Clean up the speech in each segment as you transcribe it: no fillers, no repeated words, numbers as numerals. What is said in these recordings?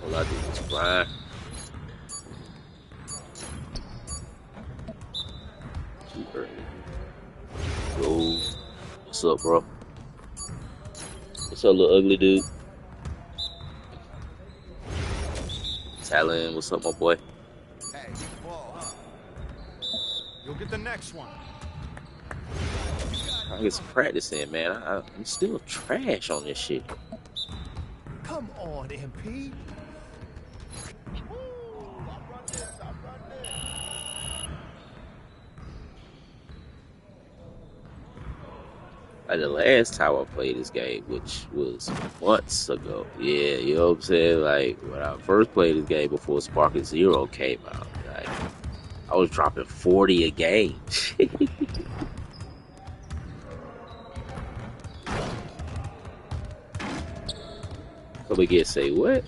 All I do is grind. Too early. Yo, what's up, bro? What's up, little ugly dude? Talon, what's up, my boy? Hey, whoa, huh? You'll get the next one. I get some practice in, man. I'm still trash on this shit. Come on, MP. Like the last time I played this game, which was months ago. Yeah, you know what I'm saying? Like when I first played this game before Sparking Zero came out, like I was dropping 40 a game. Come again, say what?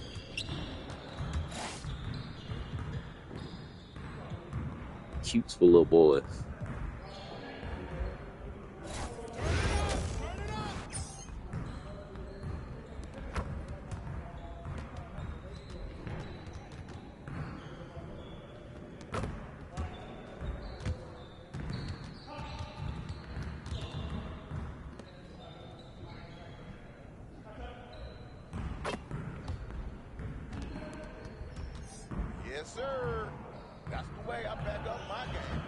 Cutes for little boys. Yes, sir. That's the way I back up my game.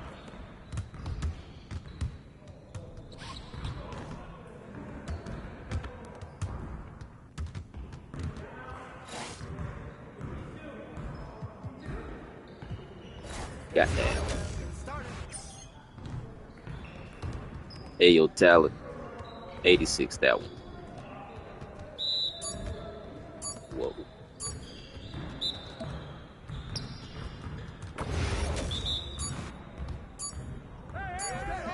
Goddamn. Hey, yo, Talon. 86, that one. Whoa.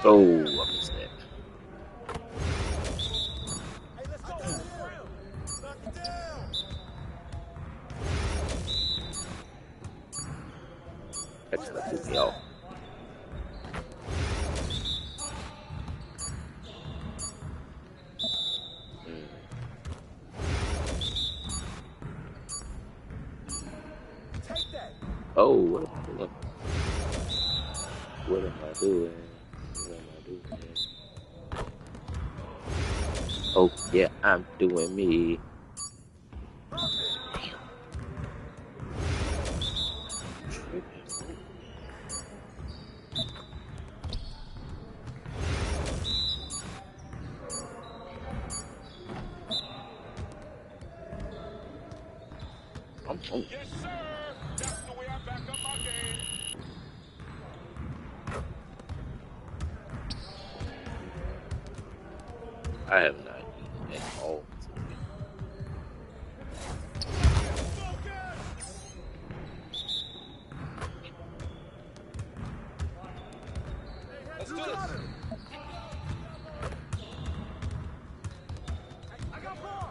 Oh, I missed that. Hey, let's go. Knock it down. That kind of threw me off. Take that. Oh, what am I doing? What am I doing? What am I doing? Oh, yeah, I'm doing me. Yes, sir. That's the way I back up my game. I have not eaten at all today. Let's do this. I got ball.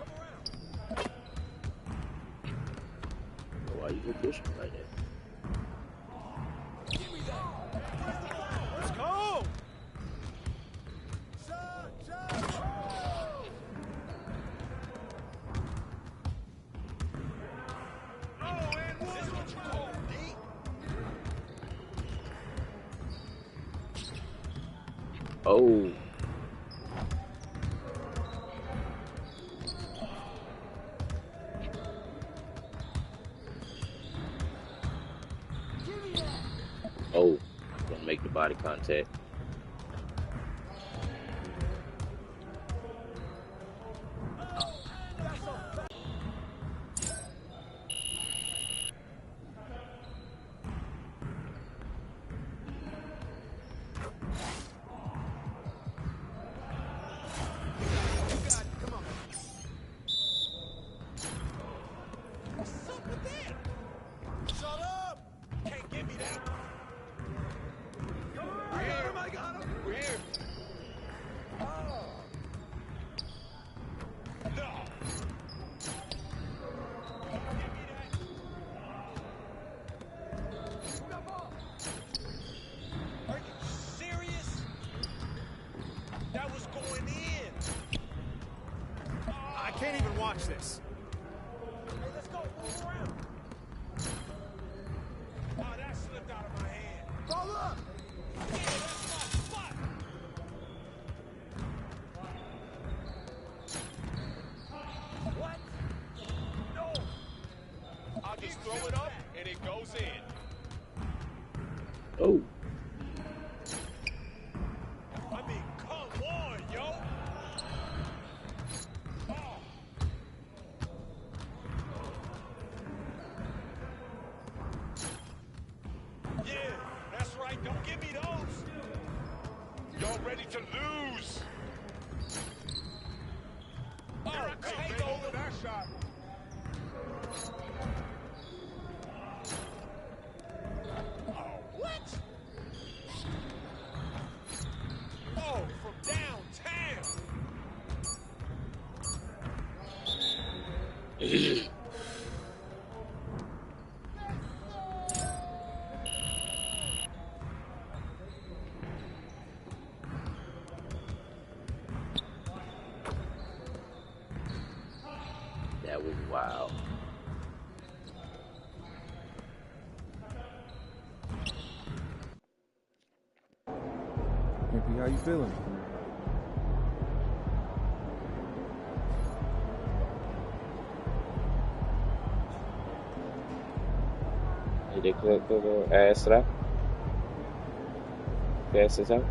Why you go push me like that? Give me that. Let's go. Oh. Oh, gonna make the body contact. Shut up. Can't give me that. We're here. I got him. We're here. No. Are you serious? That was going in. I can't even watch this. Hey, let's go. Move around. out of my hand. Fall up! Yeah, that's my spot. What? No. I'll just throw it up and it goes in. Oh, I mean, come on, yo. Oh. Yeah, that's right. Don't give me those. Y'all ready to lose? Oh, take over that shot. Oh, what? Oh, from downtown. that was wild. MP, how you feeling? They could ass it out. Pass this out.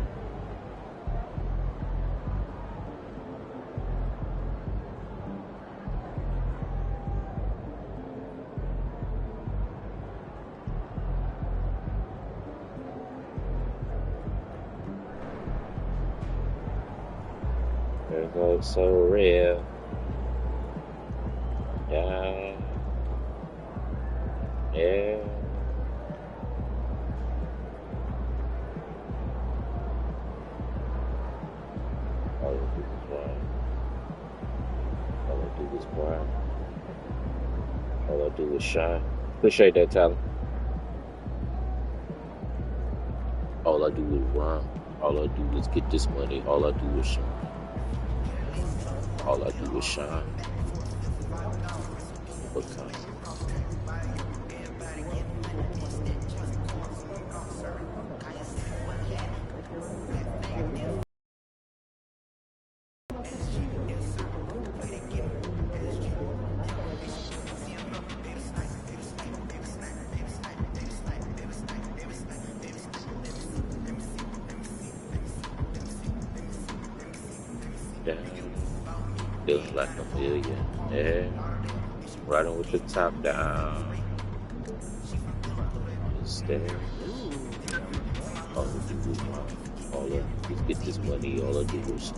There goes so real. Yeah. Yeah. All I do is grind. All I do is grind. All I do is shine. Appreciate that, Tyler. All I do is rhyme. All I do is get this money. All I do is shine. All I do is shine. Become. Down. Feeling like a millionaire. Riding with the top down. Just there. All I do is rhyme. All I do is get this money. All I do is.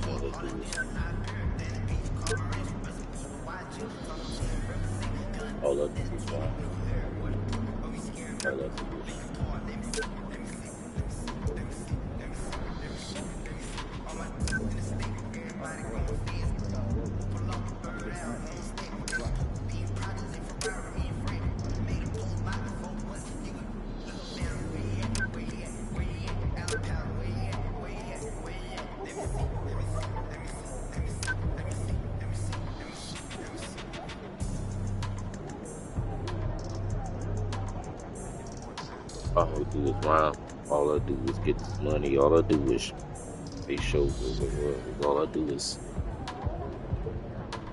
All I do is. All I do is rhyme. All I do is. All I do is rhyme. All I do is get this money. All I do is be show the world. All I do is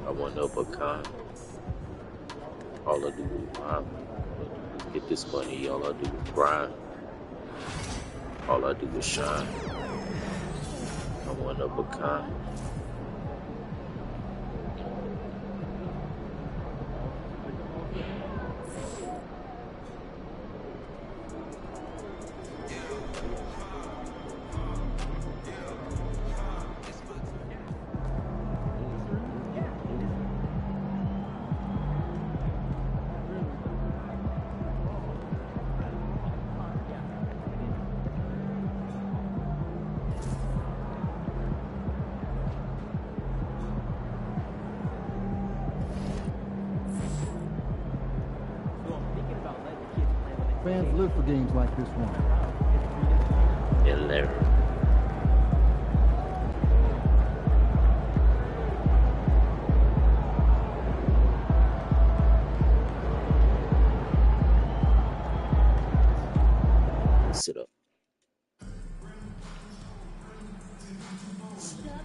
I want up a con. All I do is rhyme. All I do is get this money. All I do is grind. All I do is shine. I want up a con. Fans live for games like this one. 11.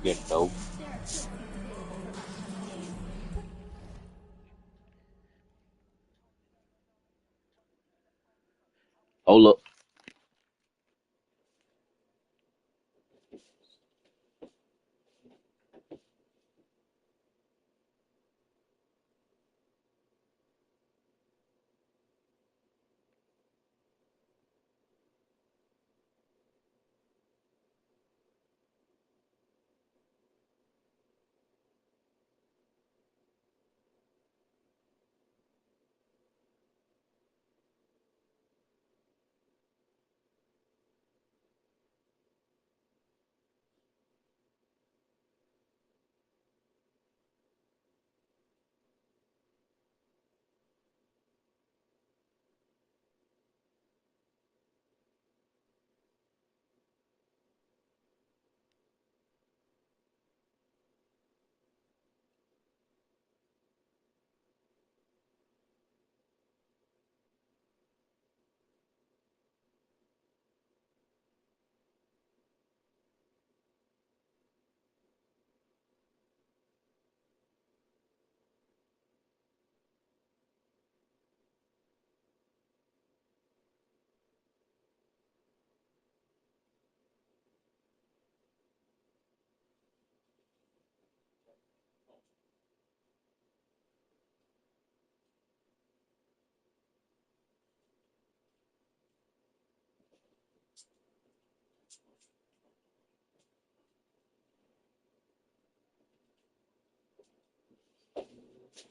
Get dope. Hold up.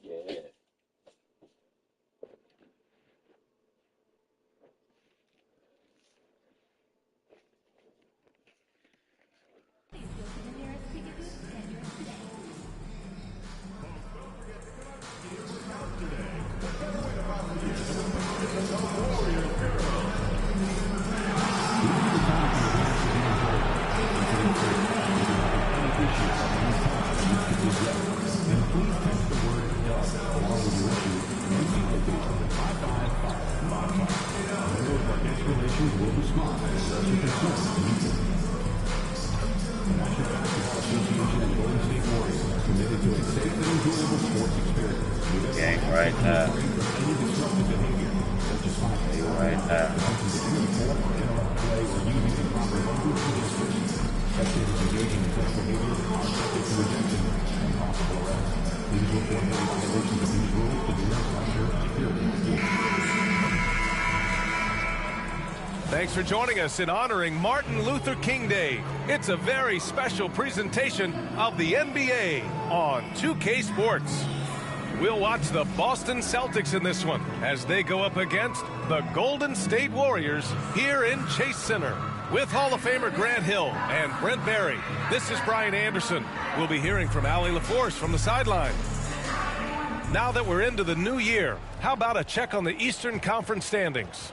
Yeah. Gang right now. Right now. Thanks for joining us in honoring Martin Luther King Day. It's a very special presentation of the NBA on 2K Sports. We'll watch the Boston Celtics in this one as they go up against the Golden State Warriors here in Chase Center. With Hall of Famer Grant Hill and Brent Barry, this is Brian Anderson. We'll be hearing from Allie LaForce from the sideline. Now that we're into the new year, how about a check on the Eastern Conference standings?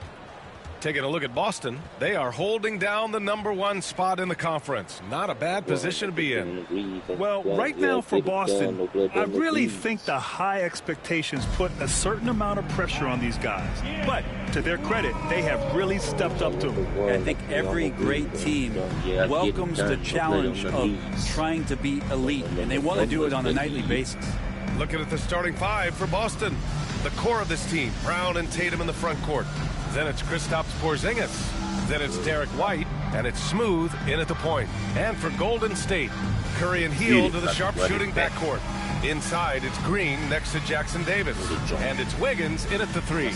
Taking a look at Boston, they are holding down the #1 spot in the conference. Not a bad position to be in. Well, right now for Boston, I really think the high expectations put a certain amount of pressure on these guys. But to their credit, they have really stepped up to it. I think every great team welcomes the challenge of trying to be elite, and they want to do it on a nightly basis. Looking at the starting five for Boston. The core of this team, Brown and Tatum in the front court. Then it's Kristaps Porzingis. Then it's Derek White, and it's Smooth in at the point. And for Golden State, Curry and Hield to the sharpshooting backcourt. Inside, it's Green next to Jackson Davis. And it's Wiggins in at the 3.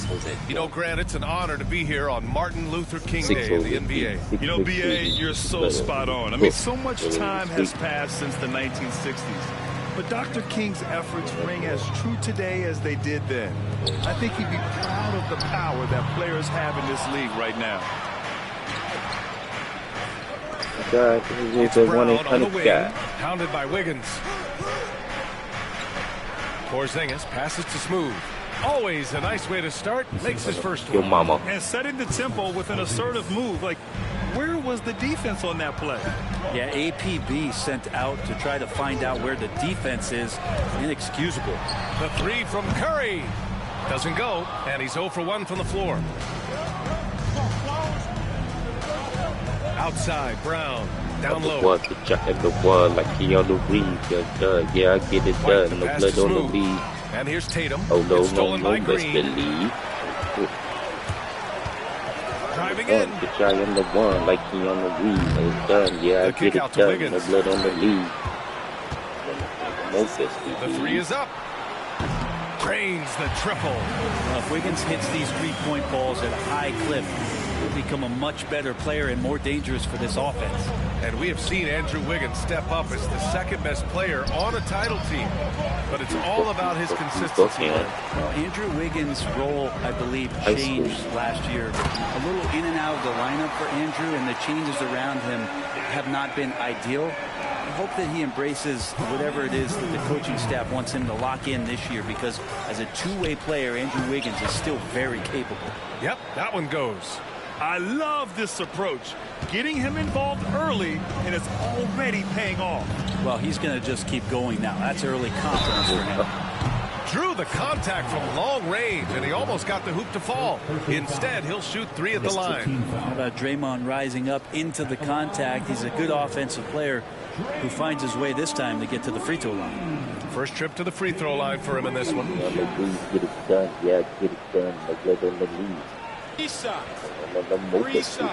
You know, Grant, it's an honor to be here on Martin Luther King Day in the NBA. You know, B.A., you're so spot on. I mean, so much time has passed since the 1960s. But Dr. King's efforts ring as true today as they did then. I think he'd be proud of the power that players have in this league right now. God, this is a 1-800 guy. Hounded by Wiggins. Porzingis passes to Smooth. Always a nice way to start. Makes his first one. Your mama. And setting the tempo with an assertive move. Like, where was the defense on that play? Yeah, APB sent out to try to find out where the defense is. Inexcusable. The 3 from Curry. Doesn't go, and he's 0 for 1 from the floor. Outside, Brown. Down low. One, the jack and the one, like Keanu Reeves, done. Yeah, I get it White, done. the No pass blood is on the smooth. lead. And here's Tatum. Oh no, It's stolen by Mr. Green. Lee. Driving in. The jack and the one, like Keanu Reeves, it's done. Yeah, The I kick get out it to done. Wiggins. No blood on the lead. The three is up. Drains the triple. Well, if Wiggins hits these three-point balls at a high clip, he'll become a much better player and more dangerous for this offense. And we have seen Andrew Wiggins step up as the second-best player on a title team. But it's all about his consistency. Well, Andrew Wiggins' role, I believe, changed last year. A little in and out of the lineup for Andrew, and the changes around him have not been ideal. I hope that he embraces whatever it is that the coaching staff wants him to lock in this year, because as a two-way player, Andrew Wiggins is still very capable. Yep, that one goes. I love this approach. Getting him involved early, and it's already paying off. Well, he's going to just keep going now. That's early confidence for him. Drew the contact from long range, and he almost got the hoop to fall. Instead, he'll shoot three at the line. How about Draymond rising up into the contact? He's a good offensive player who finds his way this time to get to the free throw line. First trip to the free throw line for him in this one. Get it done. Yeah, get it done. No blood on the lead. Risa. Risa.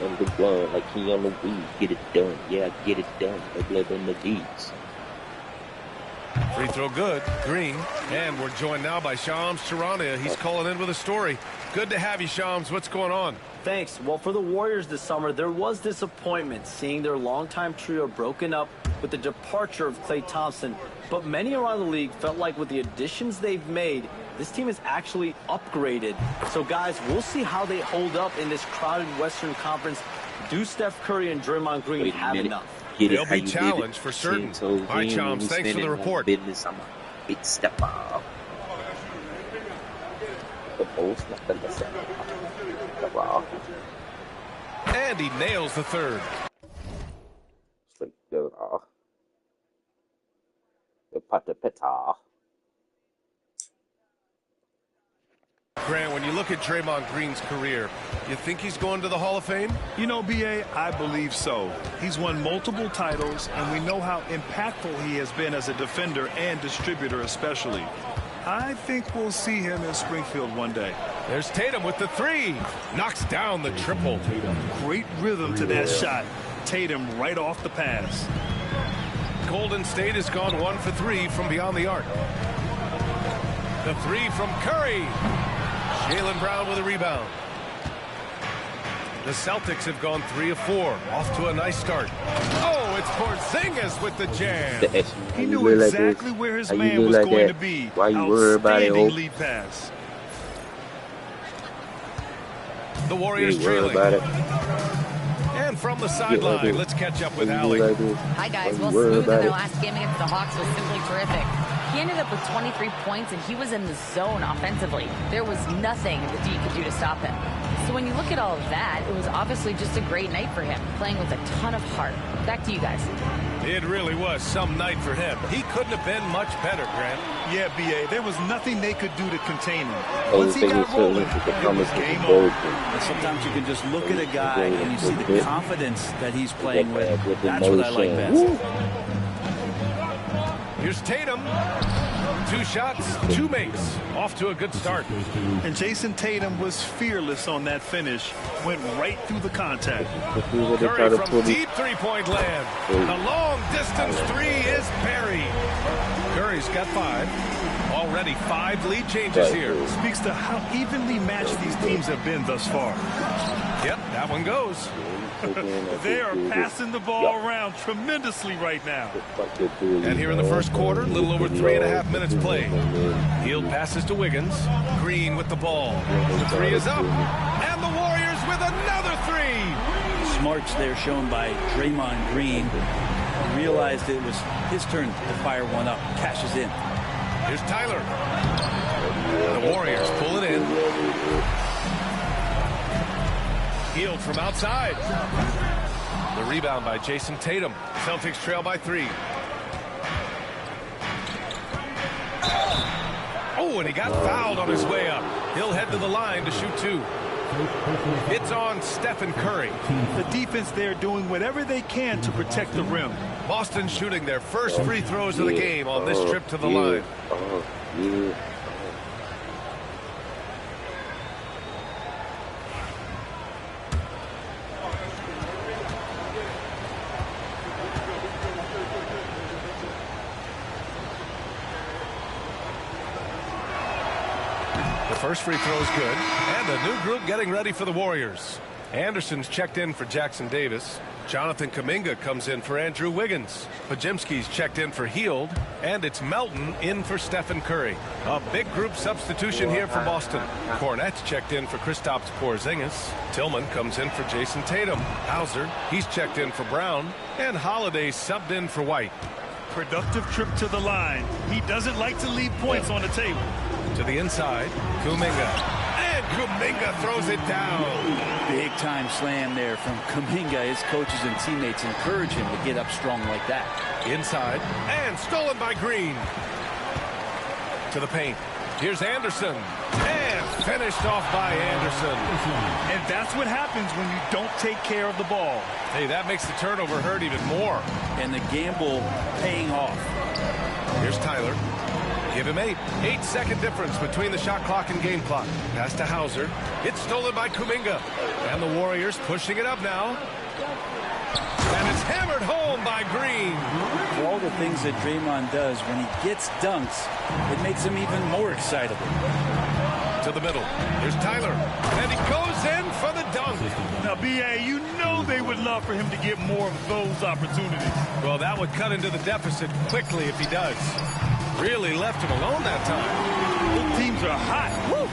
And the one, like Keanu Reeves, get it done. Yeah, get it done. No blood on the leads. Free throw good. Green. And we're joined now by Shams Charania. He's calling in with a story. Good to have you, Shams. What's going on? Thanks. Well, for the Warriors this summer, there was disappointment seeing their longtime trio broken up with the departure of Klay Thompson. But many around the league felt like with the additions they've made, this team is actually upgraded. So, guys, we'll see how they hold up in this crowded Western Conference. Do Steph Curry and Draymond Green have enough? They'll be challenged for certain. All right, Chums, thanks for the report. Business, I'm a big step up. And he nails the third. Grant, when you look at Draymond Green's career, you think he's going to the Hall of Fame? You know, B.A., I believe so. He's won multiple titles, and we know how impactful he has been as a defender and distributor especially. I think we'll see him in Springfield one day. There's Tatum with the three. Knocks down the triple. Great rhythm to that shot. Tatum right off the pass. Golden State has gone 1 for 3 from beyond the arc. The three from Curry. Jaylen Brown with a rebound. The Celtics have gone 3 of 4. Off to a nice start. Oh, it's Porzingis with the jam. He knew exactly where his man was going to be. Why you worry about it? Outstanding lead pass. The Warriors trailing. And from the sideline, let's catch up with Allie. Hi, guys. Well, Smooth in their last game against the Hawks was simply terrific. He ended up with 23 points, and he was in the zone offensively. There was nothing the D could do to stop him. So when you look at all of that, it was obviously just a great night for him, playing with a ton of heart. Back to you guys. It really was some night for him. He couldn't have been much better, Grant. Yeah, B.A., there was nothing they could do to contain him. Once he got rolling, it was game over. Sometimes you can just look at a guy and you see the confidence that he's playing with. That's what I like best. Here's Tatum. 2 shots, 2 makes. Off to a good start. And Jason Tatum was fearless on that finish. Went right through the contact. Curry from deep three-point land. The long-distance three is buried. Curry's got 5. Already 5 lead changes here. Speaks to how evenly matched these teams have been thus far. Yep, that one goes. They are passing the ball around tremendously right now. And here in the first quarter, a little over 3.5 minutes played. Hield passes to Wiggins. Green with the ball. The three is up. And the Warriors with another 3. Smarts there shown by Draymond Green. Realized it was his turn to fire one up. Cashes in. Here's Tyler. The Warriors pull it in. Hield from outside. The rebound by Jason Tatum. Celtics trail by 3. Oh, and he got fouled on his way up. He'll head to the line to shoot 2. It's on Stephen Curry. The defense there doing whatever they can to protect the rim. Boston shooting their first free throws of the game on this trip to the line. First free throw is good, and a new group getting ready for the Warriors. Anderson's checked in for Jackson Davis. Jonathan Kuminga comes in for Andrew Wiggins. Pajemski's checked in for Hield, and it's Melton in for Stephen Curry. A big group substitution here for Boston. Cornette's checked in for Kristaps Porzingis. Tillman comes in for Jason Tatum. Hauser, he's checked in for Brown, and Holiday subbed in for White. Productive trip to the line. He doesn't like to leave points on the table. To the inside, Kuminga. And Kuminga throws it down. Big time slam there from Kuminga. His coaches and teammates encourage him to get up strong like that. Inside, and stolen by Green. To the paint. Here's Anderson. And finished off by Anderson. And that's what happens when you don't take care of the ball. Hey, that makes the turnover hurt even more. And the gamble paying off. Here's Tyler. Give him 8. 8-second difference between the shot clock and game clock. Pass to Hauser. It's stolen by Kuminga. And the Warriors pushing it up now. And it's hammered home by Green. For all the things that Draymond does, when he gets dunks, it makes him even more excitable. To the middle. Here's Tyler. And he goes in for the dunk. Now, B.A., you know they would love for him to get more of those opportunities. Well, that would cut into the deficit quickly if he does. Really left him alone that time. Both teams are hot. Woo!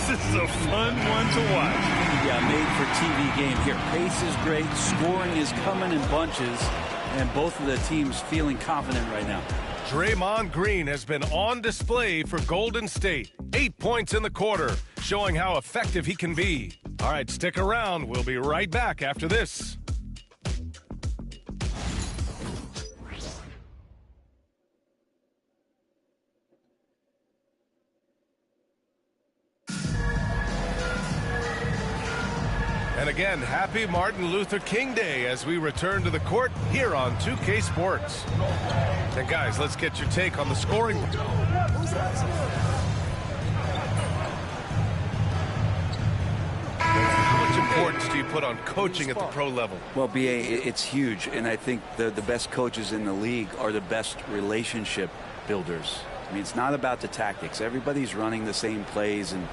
This is a fun one to watch. Yeah, made for TV game here. Pace is great. Scoring is coming in bunches. And both of the teams feeling confident right now. Draymond Green has been on display for Golden State. 8 points in the quarter, showing how effective he can be. All right, stick around. We'll be right back after this. And again, happy Martin Luther King Day as we return to the court here on 2K Sports. And guys, let's get your take on the scoring. How much importance do you put on coaching at the pro level? Well, B.A., it's huge, and I think the best coaches in the league are the best relationship builders. I mean, it's not about the tactics. Everybody's running the same plays and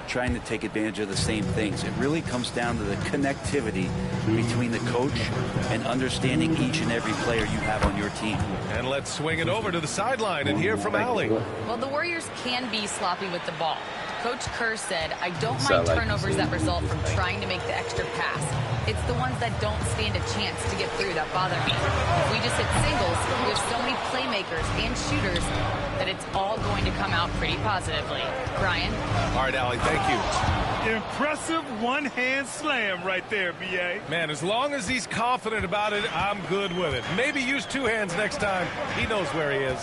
trying to take advantage of the same things. It really comes down to the connectivity between the coach and understanding each and every player you have on your team. And let's swing it over to the sideline and hear from Allie. Well, the Warriors can be sloppy with the ball. Coach Kerr said, I don't mind turnovers that result from trying to make the extra pass. It's the ones that don't stand a chance to get through that bother me. If we just hit singles, we have so many playmakers and shooters that it's all going to come out pretty positively. Brian? All right, Allie, thank you. Impressive one-hand slam right there, B.A. Man, as long as he's confident about it, I'm good with it. Maybe use 2 hands next time. He knows where he is.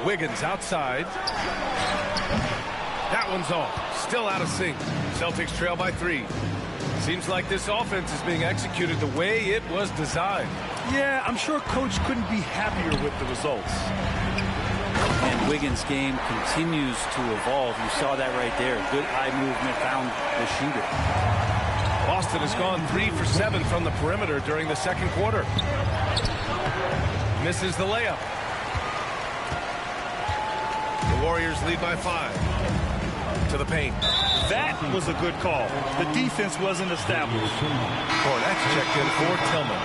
Wiggins outside. That one's off. Still out of sync. Celtics trail by 3. Seems like this offense is being executed the way it was designed. Yeah, I'm sure Coach couldn't be happier with the results. And Wiggins' game continues to evolve. You saw that right there. Good eye movement, found the shooter. Boston has gone 3 for 7 from the perimeter during the second quarter. Misses the layup. The Warriors lead by 5. To the paint. That was a good call. The defense wasn't established. Cornette's checked in for Tillman.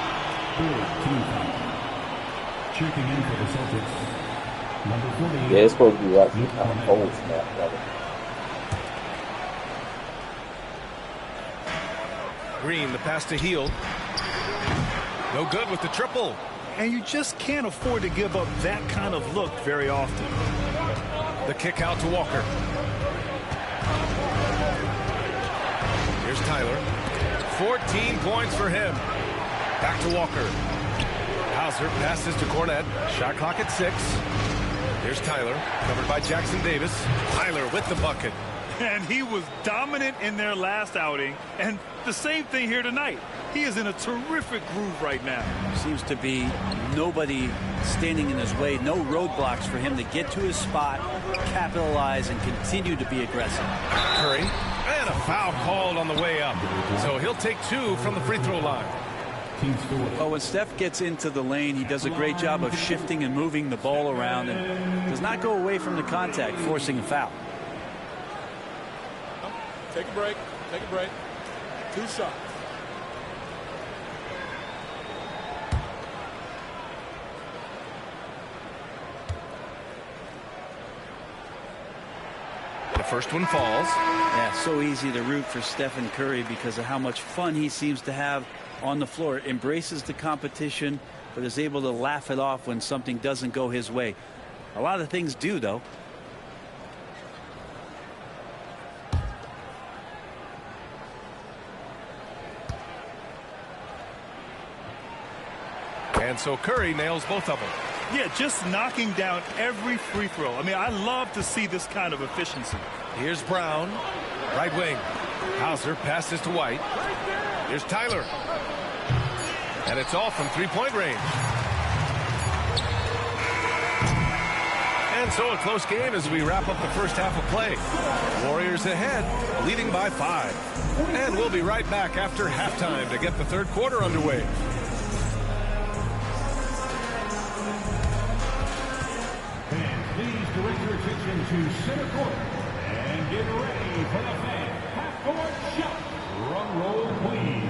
Checking in for the Celtics. Number 48. Yeah, it's supposed to be watching cold snap, brother. Green, the pass to Hield. No good with the triple. And you just can't afford to give up that kind of look very often. The kick out to Walker. Here's Tyler. 14 points for him. Back to Walker. Hauser passes to Cornette. Shot clock at 6. Here's Tyler, covered by Jackson Davis. Tyler with the bucket. And he was dominant in their last outing, and the same thing here tonight. He is in a terrific groove right now. Seems to be nobody standing in his way, no roadblocks for him to get to his spot, capitalize, and continue to be aggressive. Curry, and a foul called on the way up. So he'll take 2 from the free throw line. Well, when Steph gets into the lane, he does a great job of shifting and moving the ball around and does not go away from the contact, forcing a foul. Take a break. Take a break. 2 shots. The first one falls. Yeah, so easy to root for Stephen Curry because of how much fun he seems to have on the floor. Embraces the competition, but is able to laugh it off when something doesn't go his way. A lot of things do, though. And so Curry nails both of them. Yeah, just knocking down every free throw. I mean, I love to see this kind of efficiency. Here's Brown, right wing. Hauser passes to White. Here's Tyler. And it's all from three-point range. And so a close game as we wrap up the first half of play. Warriors ahead, leading by 5. And we'll be right back after halftime to get the third quarter underway. Please direct your attention to center court and get ready for the fan half-court shot. Drum roll, please.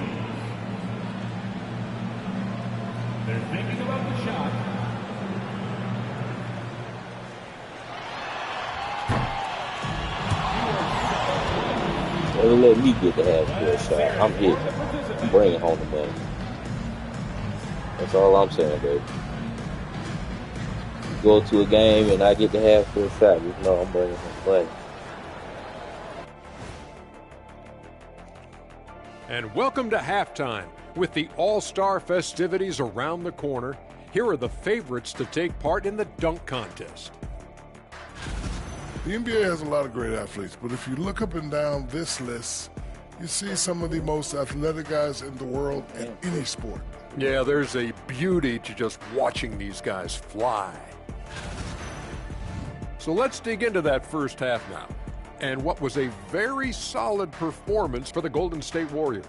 They're thinking about the shot. Well, let me get the half-court shot. I'm hitting. I'm bringing home the money. That's all I'm saying, baby. Go to a game and I get the half-court shot. You know I'm bringing home the money. And welcome to halftime. With the All-Star festivities around the corner, here are the favorites to take part in the dunk contest. The NBA has a lot of great athletes, but if you look up and down this list, you see some of the most athletic guys in the world in any sport. Yeah, there's a beauty to just watching these guys fly. So let's dig into that first half now, and what was a very solid performance for the Golden State Warriors.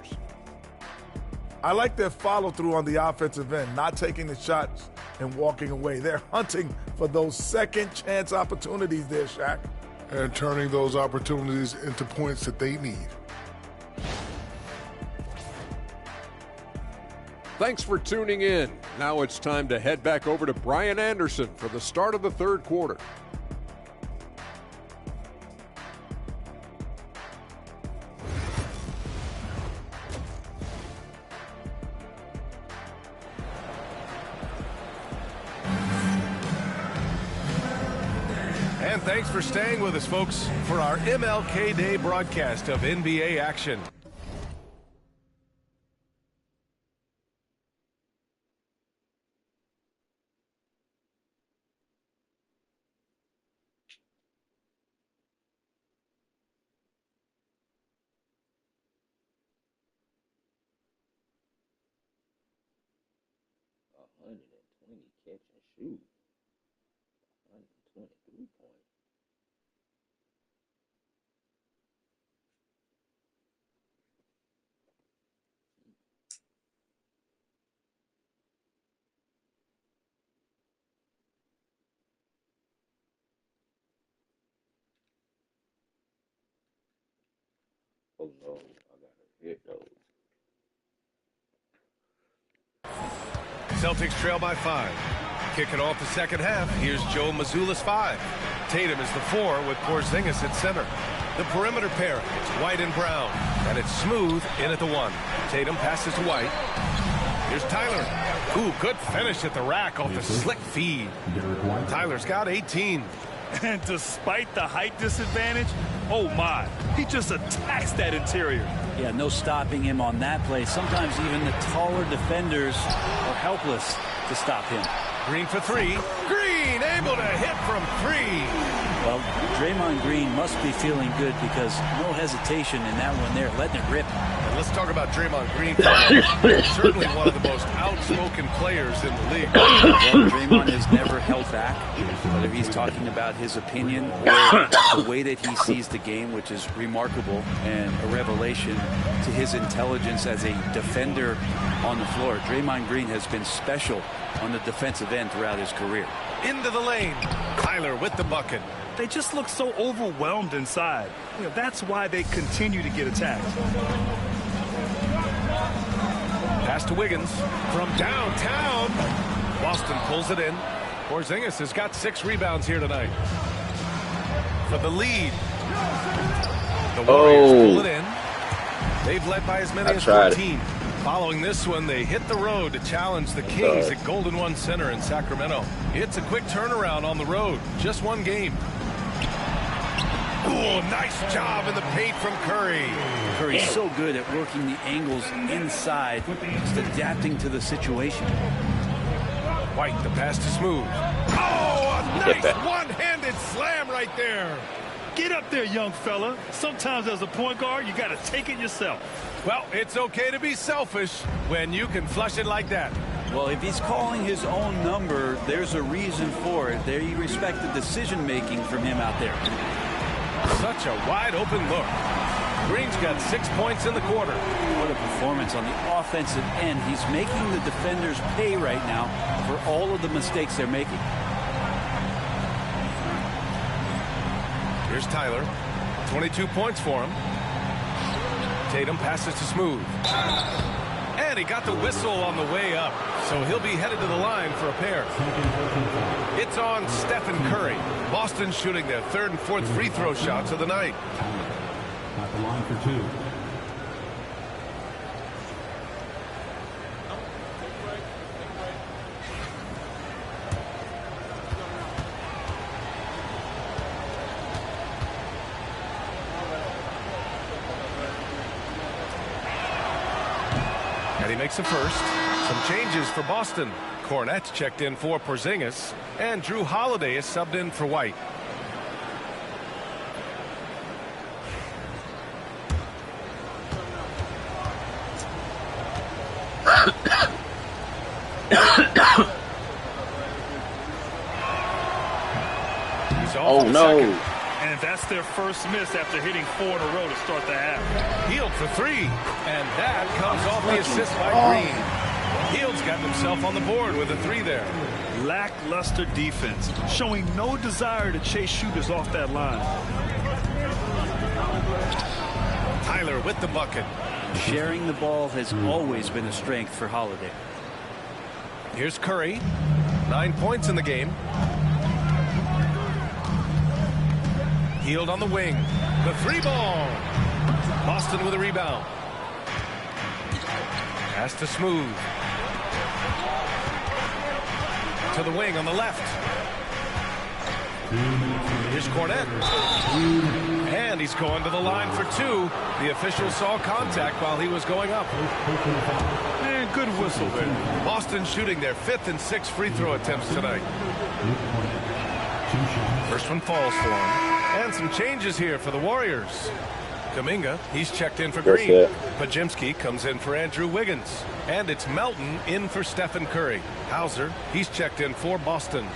I like their follow-through on the offensive end, not taking the shots and walking away. They're hunting for those second-chance opportunities there, Shaq. And turning those opportunities into points that they need. Thanks for tuning in. Now it's time to head back over to Brian Anderson for the start of the third quarter. And thanks for staying with us, folks, for our MLK Day broadcast of NBA action. Catch and shoot. 123 points. Oh no, I gotta hit those. Celtics trail by 5. Kicking off the second half, here's Joe Mazzulla's 5. Tatum is the 4 with Porzingis at center. The perimeter pair, it's White and Brown, and it's Smooth in at the 1. Tatum passes to White. Here's Tyler. Ooh, good finish at the rack off the slick feed. Tyler's got 18. And despite the height disadvantage, oh my, he just attacks that interior. Yeah, no stopping him on that play. Sometimes even the taller defenders are helpless to stop him. Green for 3. Green! Green able to hit from 3. Well, Draymond Green must be feeling good because no hesitation in that one there, letting it rip. And let's talk about Draymond Green for a moment. Certainly one of the most outspoken players in the league. Well, Draymond has never held back, whether he's talking about his opinion or the way that he sees the game, which is remarkable and a revelation to his intelligence as a defender on the floor. Draymond Green has been special on the defensive end throughout his career. Into the lane. Tyler with the bucket. They just look so overwhelmed inside. You know, that's why they continue to get attacked. Pass to Wiggins from downtown. Boston pulls it in. Porzingis has got 6 rebounds here tonight. For the lead. The Warriors pull it in. They've led by as many as 14. Following this one, they hit the road to challenge the Kings at Golden One Center in Sacramento. It's a quick turnaround on the road. Just one game. Ooh, nice job in the paint from Curry. Curry's so good at working the angles inside, just adapting to the situation. White, the pass to Smooth. Oh, a nice one-handed slam right there. Get up there, young fella. Sometimes as a point guard, you got to take it yourself. Well, it's okay to be selfish when you can flush it like that. Well, if he's calling his own number, there's a reason for it. There you respect the decision-making from him out there. Such a wide-open look. Green's got 6 points in the quarter. What a performance on the offensive end. He's making the defenders pay right now for all of the mistakes they're making. Here's Tyler. 22 points for him. Tatum passes to Smooth. And he got the whistle on the way up. So he'll be headed to the line for a pair. It's on Stephen Curry. Boston shooting their 3rd and 4th free throw shots of the night. At the line for 2. And he makes a first. Some changes for Boston. Cornette checked in for Porzingis, and Drew Holiday is subbed in for White. Oh no. Second. And that's their first miss after hitting 4 in a row to start the half. Hield for 3. And that comes off the assist by Green. Hield's got himself on the board with a 3 there. Lackluster defense, showing no desire to chase shooters off that line. Tyler with the bucket. Sharing the ball has always been a strength for Holiday. Here's Curry. 9 points in the game. Hield on the wing. The 3 ball. Boston with a rebound. Pass to Smooth. To the wing on the left. Here's Cornette. And he's going to the line for 2. The official saw contact while he was going up. And good whistle there. Boston shooting their 5th and 6th free throw attempts tonight. First one falls for him. And some changes here for the Warriors. Kuminga, he's checked in for Green. Podziemski comes in for Andrew Wiggins. And it's Melton in for Stephen Curry. Hauser, he's checked in for Boston.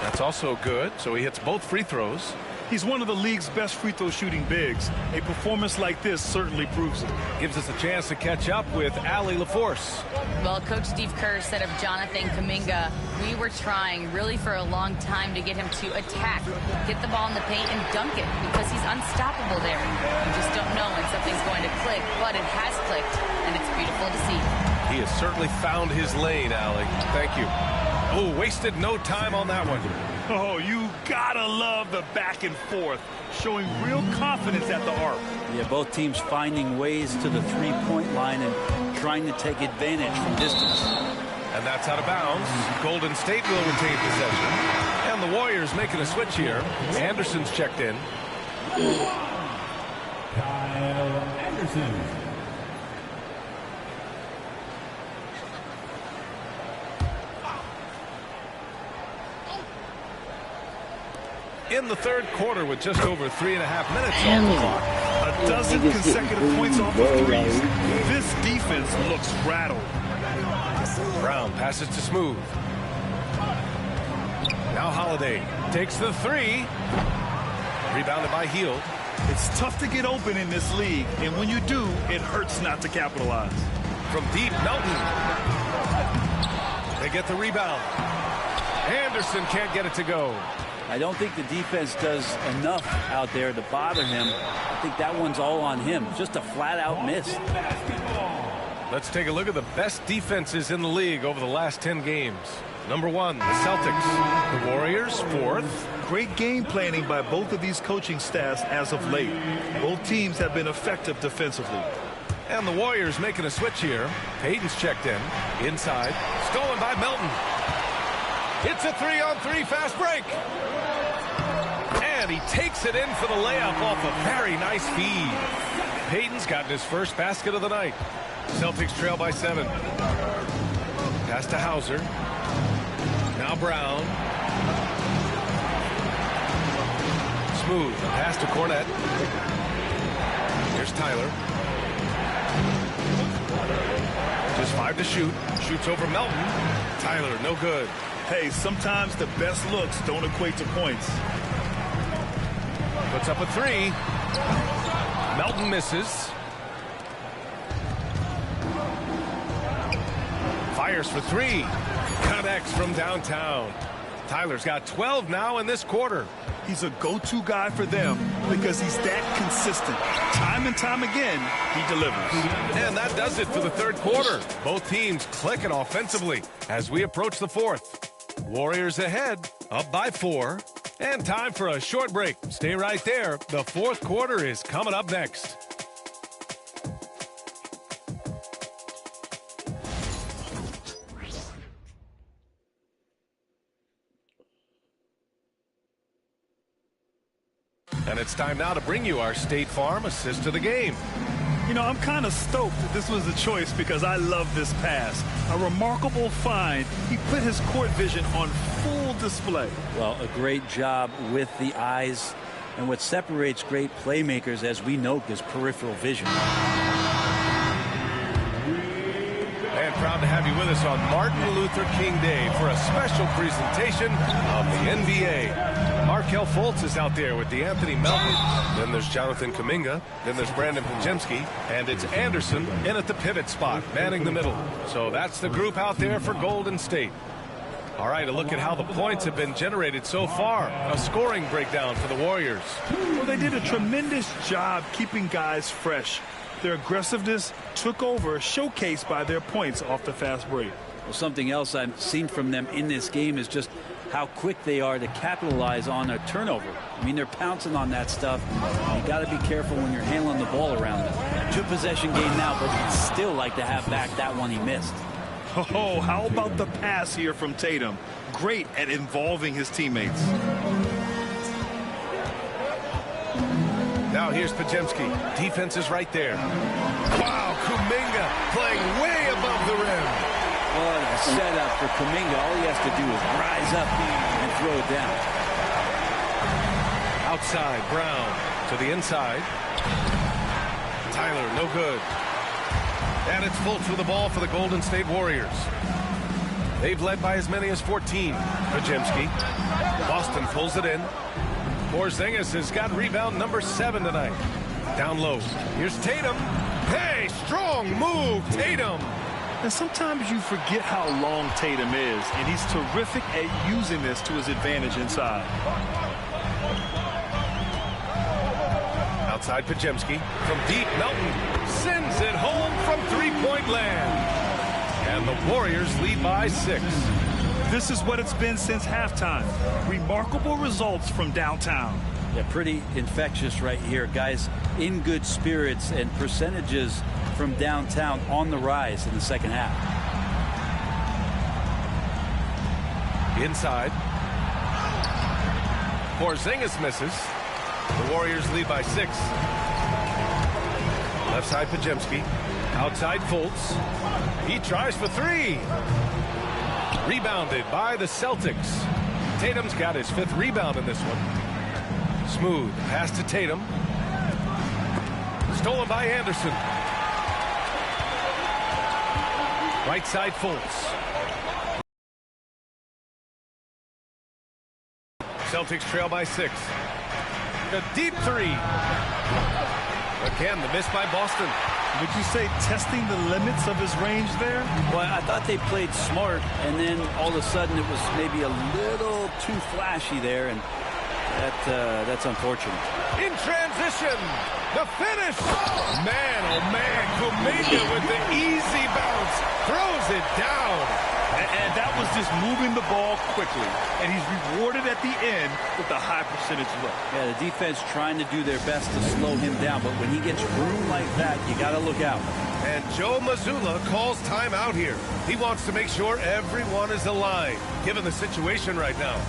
That's also good, so he hits both free throws. He's one of the league's best free throw shooting bigs. A performance like this certainly proves it. Gives us a chance to catch up with Allie LaForce. Well, Coach Steve Kerr said of Jonathan Kuminga, we were trying really for a long time to get him to attack, get the ball in the paint and dunk it because he's unstoppable there. You just don't know when something's going to click, but it has clicked, and it's beautiful to see. He has certainly found his lane, Allie. Thank you. Oh, wasted no time on that one. Oh, you gotta love the back and forth, showing real confidence at the arc. Yeah, both teams finding ways to the 3-point line and trying to take advantage from distance. And that's out of bounds. Golden State will retain possession. And the Warriors making a switch here. Anderson's checked in. Kyle Anderson. In the third quarter with just over 3.5 minutes on the clock. A dozen consecutive points off of threes. This defense looks rattled. Brown passes to Smooth. Now Holiday takes the three. Rebounded by Hield. It's tough to get open in this league, and when you do, it hurts not to capitalize. From deep, Melton. They get the rebound. Anderson can't get it to go. I don't think the defense does enough out there to bother him. I think that one's all on him. Just a flat-out miss. Let's take a look at the best defenses in the league over the last 10 games. Number 1, the Celtics. The Warriors, 4th. Great game planning by both of these coaching staffs as of late. Both teams have been effective defensively. And the Warriors making a switch here. Payton's checked in. Inside. Stolen by Melton. It's a 3-on-3 fast break. And he takes it in for the layup off a very nice feed. Payton's gotten his first basket of the night. Celtics trail by 7. Pass to Hauser. Now Brown. Smooth. Pass to Cornette. Here's Tyler. Just 5 to shoot. Shoots over Melton. Tyler, no good. Hey, sometimes the best looks don't equate to points. Puts up a 3. Melton misses. Fires for 3. Connects from downtown. Tyler's got 12 now in this quarter. He's a go-to guy for them because he's that consistent. Time and time again, he delivers. And that does it for the third quarter. Both teams clicking offensively as we approach the fourth. Warriors ahead, up by 4. And time for a short break. Stay right there. The fourth quarter is coming up next. And it's time now to bring you our State Farm assist to the game. You know, I'm kind of stoked that this was a choice because I love this pass. A remarkable find. He put his court vision on full display. Well, a great job with the eyes. And what separates great playmakers, as we note, is peripheral vision. And proud to have you with us on Martin Luther King Day for a special presentation of the NBA. Markelle Fultz is out there with DeAnthony Melton. Then there's Jonathan Kuminga. Then there's Brandon Podziemski. And it's Anderson in at the pivot spot, manning the middle. So that's the group out there for Golden State. All right, a look at how the points have been generated so far. A scoring breakdown for the Warriors. Well, they did a tremendous job keeping guys fresh. Their aggressiveness took over, showcased by their points off the fast break. Well, something else I've seen from them in this game is just how quick they are to capitalize on a turnover. I mean, they're pouncing on that stuff. You got to be careful when you're handling the ball around them. 2-possession game now, but he'd still like to have back that one he missed. Oh, how about the pass here from Tatum? Great at involving his teammates. Now here's Podziemski. Defense is right there. Wow, Kuminga playing way above the rim. What a setup for Kuminga. All he has to do is rise up and throw it down. Outside, Brown to the inside. Tyler, no good. And it's Fultz with the ball for the Golden State Warriors. They've led by as many as 14. Podziemski. Boston pulls it in. Porzingis has got rebound number 7 tonight. Down low. Here's Tatum. Hey, strong move, Tatum. And sometimes you forget how long Tatum is, and he's terrific at using this to his advantage inside. Outside Podziemski. From deep, Melton sends it home from three-point land. And the Warriors lead by 6. This is what it's been since halftime. Remarkable results from downtown. Yeah, pretty infectious right here. Guys in good spirits, and percentages from downtown on the rise in the second half. Inside. Porzingis misses. The Warriors lead by 6. Left side, Podziemski. Outside, Fultz. He tries for 3. Rebounded by the Celtics. Tatum's got his 5th rebound in this one. Smooth pass to Tatum. Stolen by Anderson. Right side, Fultz. Celtics trail by 6. A deep 3. Again, the miss by Boston. Would you say testing the limits of his range there? Well, I thought they played smart, and then all of a sudden it was maybe a little too flashy there, and that's unfortunate. In transition, the finish. Man, oh man, Kuminga with the easy bounce. Throws it down. And that was just moving the ball quickly. And he's rewarded at the end with a high percentage look. Yeah, the defense trying to do their best to slow him down, but when he gets room like that, you got to look out. And Joe Mazzulla calls timeout here. He wants to make sure everyone is aligned, given the situation right now.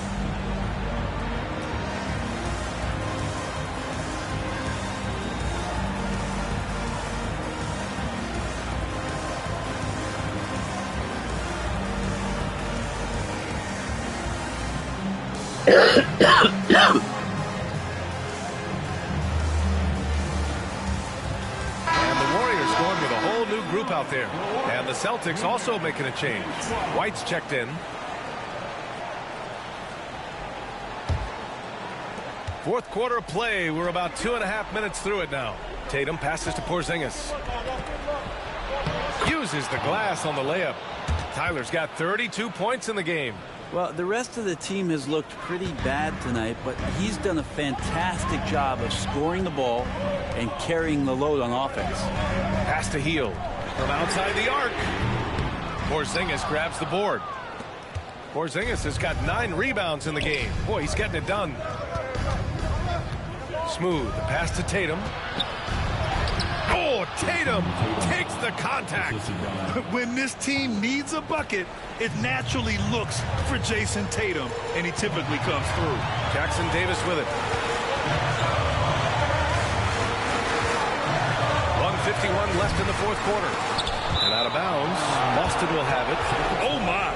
And the Warriors going with a whole new group out there. And the Celtics also making a change. White's checked in. Fourth quarter play. We're about 2.5 minutes through it now. Tatum passes to Porzingis. Uses the glass on the layup. Tyler's got 32 points in the game. Well, the rest of the team has looked pretty bad tonight, but he's done a fantastic job of scoring the ball and carrying the load on offense. Pass to Hield from outside the arc. Porzingis grabs the board. Porzingis has got 9 rebounds in the game. Boy, he's getting it done. Smooth pass to Tatum. Oh, Tatum takes the contact. When this team needs a bucket, it naturally looks for Jason Tatum, and he typically comes through. Jackson Davis with it. 1:51 left in the fourth quarter. And out of bounds, Boston will have it. Oh, my.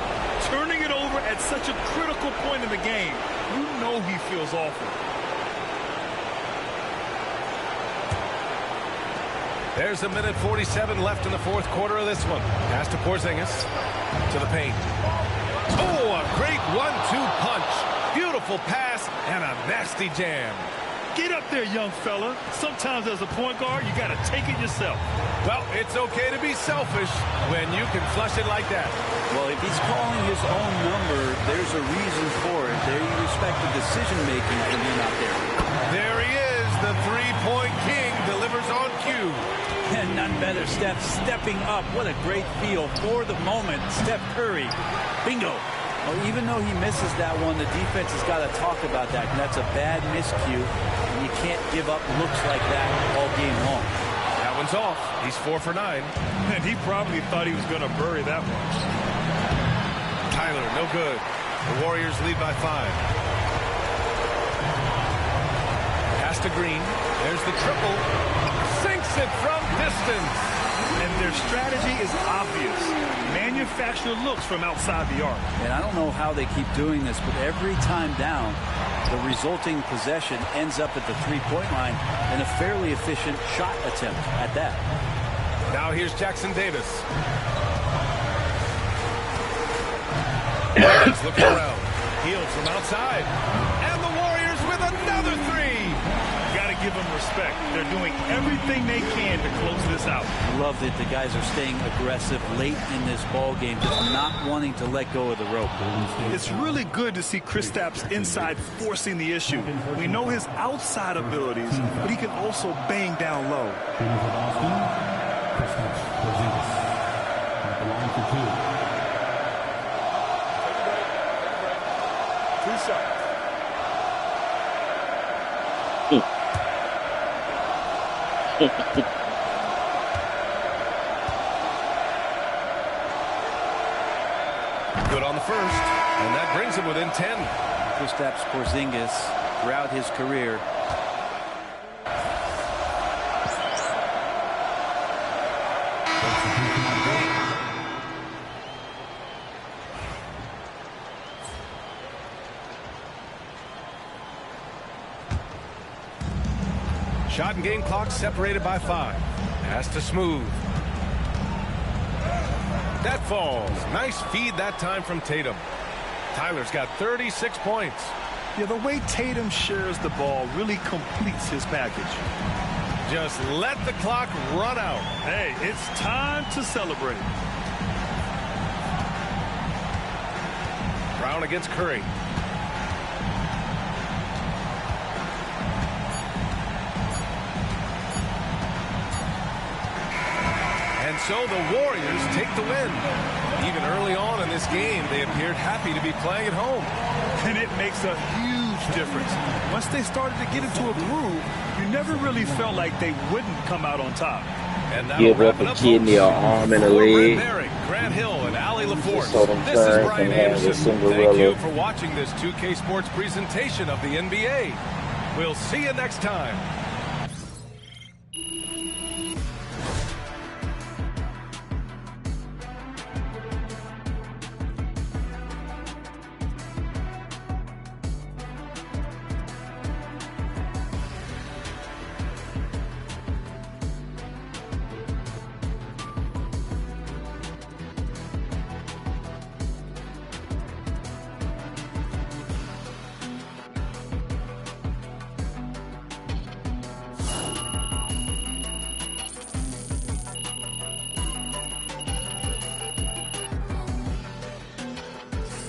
Turning it over at such a critical point in the game. You know he feels awful. There's 1:47 left in the fourth quarter of this one. Pass to Porzingis. To the paint. Oh, a great 1-2 punch. Beautiful pass and a nasty jam. Get up there, young fella. Sometimes as a point guard, you got to take it yourself. Well, it's okay to be selfish when you can flush it like that. Well, if he's calling his own number, there's a reason for it. There you respect the decision-making from him out there. There he is. The three-point king delivers on cue. And none better, Steph stepping up. What a great feel for the moment. Steph Curry. Bingo. Well, even though he misses that one, the defense has got to talk about that. And that's a bad miscue. And you can't give up looks like that all game long. That one's off. He's 4 for 9. And he probably thought he was going to bury that one. Tyler, no good. The Warriors lead by 5. Pass to Green. There's the triple. Sinks it from distance. And their strategy is obvious. Manufacture looks from outside the arc. And I don't know how they keep doing this, but every time down, the resulting possession ends up at the three-point line and a fairly efficient shot attempt at that. Now here's Jackson Davis. He's looking around. Hield from outside. And the Warriors with another 3. Give them respect. They're doing everything they can to close this out. Love that the guys are staying aggressive late in this ball game, just not wanting to let go of the rope. It's really good to see Kristaps inside forcing the issue. We know his outside abilities, but he can also bang down low. Good on the first. And that brings him within 10. Kristaps Porzingis, throughout his career, Shot and game clock separated by 5. Has to Smooth. That falls. Nice feed that time from Tatum. Tyler's got 36 points. Yeah, the way Tatum shares the ball really completes his package. Just let the clock run out. Hey, it's time to celebrate. Brown against Curry. And so the Warriors take the win. Even early on in this game, they appeared happy to be playing at home. And it makes a huge difference. Once they started to get into a groove, you never really felt like they wouldn't come out on top. And give up a kidney or arm and a leg. Grant Hill and Allie LaForce. So This is Brian have Anderson. Thank you for watching this 2K Sports presentation of the NBA. We'll see you next time.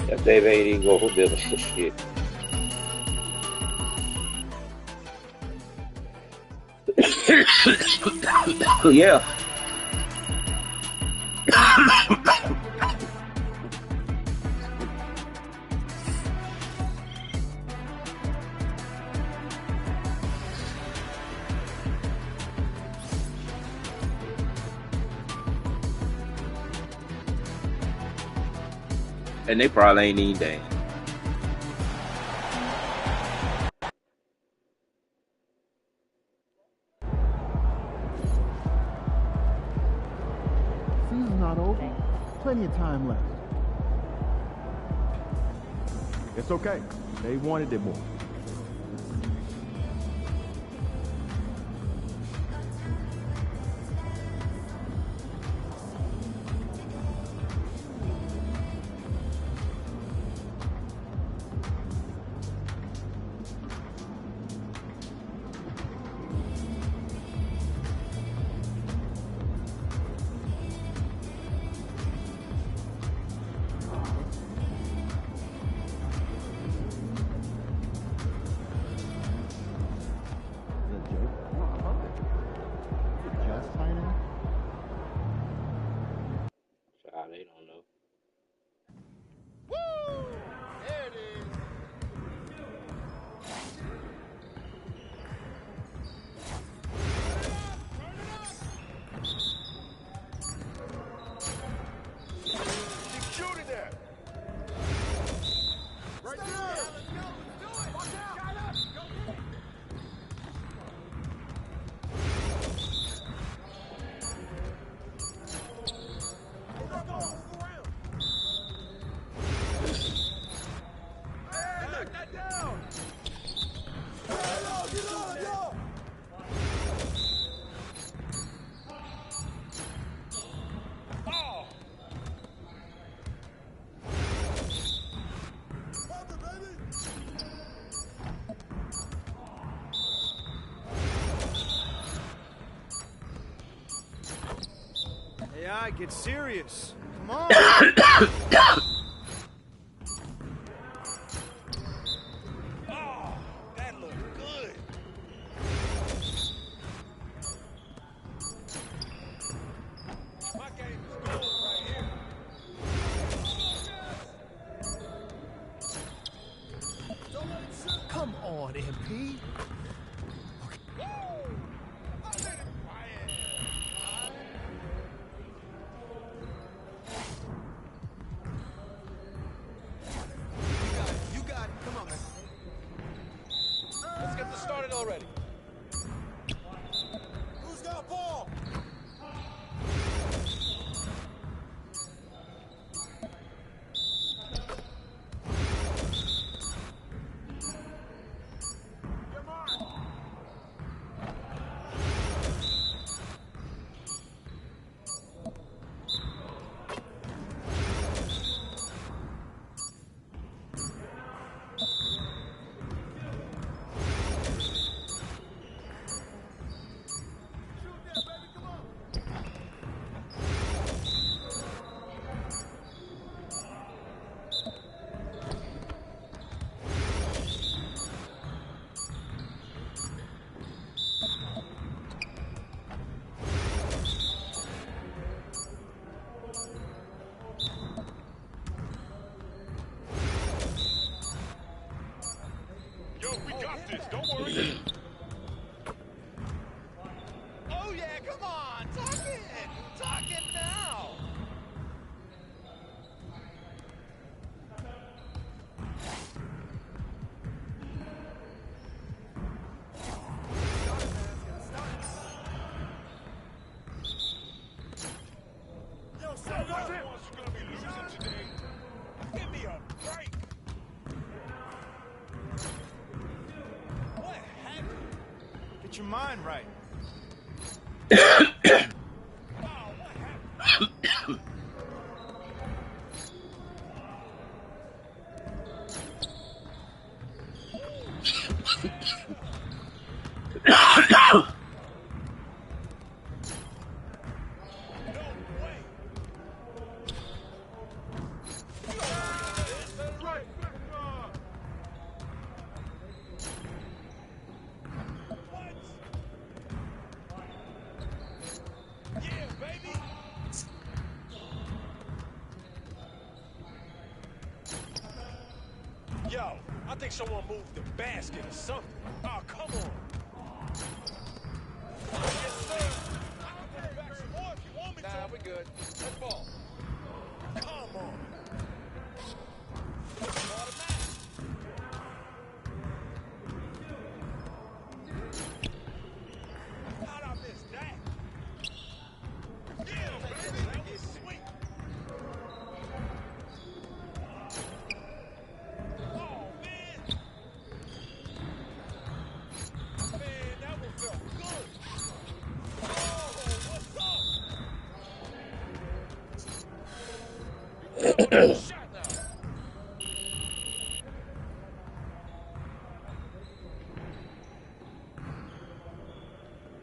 If Dave ain't even go for business shit. Yeah. And they probably ain't even dang. Season's not over. Plenty of time left. It's okay. They wanted it more. They don't know. Woo! There it is. Keep shooting there. Right there. Let's go. Let's do it. Watch out. Got up. Go get it. AI, get serious. Come on. Oh, that looked good. My game is gold right here. Come on, MP. got this. Don't worry. Oh, yeah, come on. Talk it. Talk it now. Yo, son, what's it? Gonna be losing today. Give me a break. What happened? Get your mind right. Yo, I think someone moved the basket or something. Oh, come on. Yes, sir. I can bring back some more if you want me to. Nah, we good. Let's ball. Come on. How'd I miss that? Yeah, baby, that was sweet.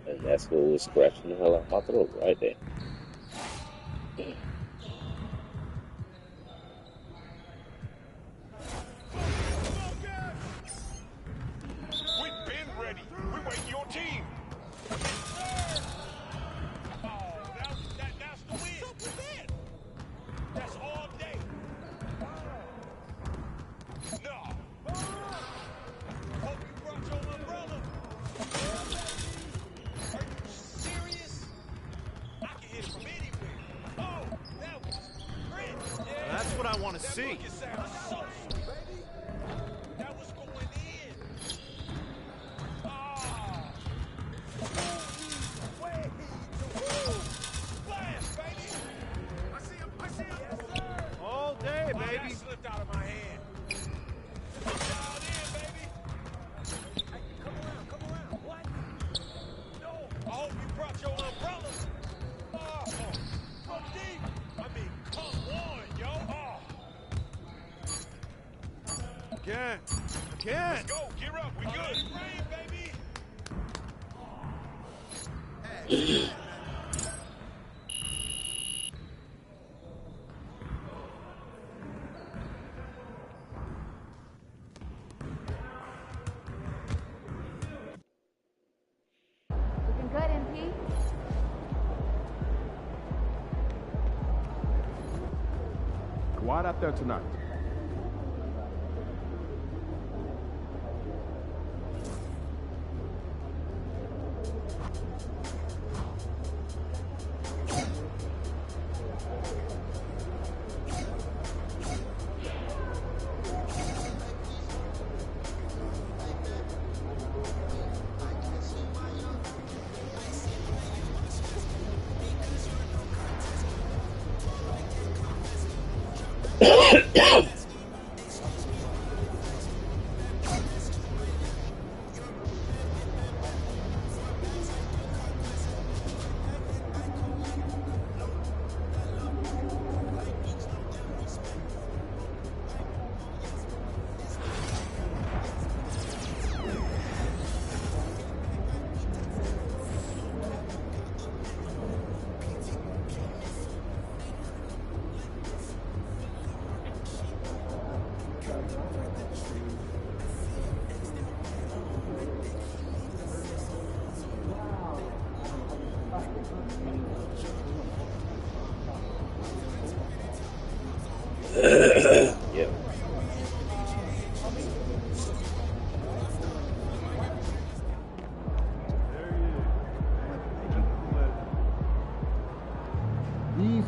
And that's what was scratching the hell out of my throat right there. We've been ready. We're waiting your team. That's the win. That's all day. No. Hope you brought your umbrella. Are you serious? I can hit from anywhere. Oh, that was great. Yeah. That's what I want to see. That sounds so sweet, baby. That was going in. Ah. Way to blast, baby. I see him. Yes, sir. All day, Oh, baby. that slipped out of my hand. Dialed in, baby. Hey, come around. What? No. I hope you brought your umbrella. Oh, so deep. I mean, come on, yo. Oh. Again. Let's go. Gear up. We good. Rain, baby. Hey. Looking good, MP. Quiet out there tonight.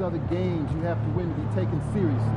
these are the games you have to win to be taken seriously.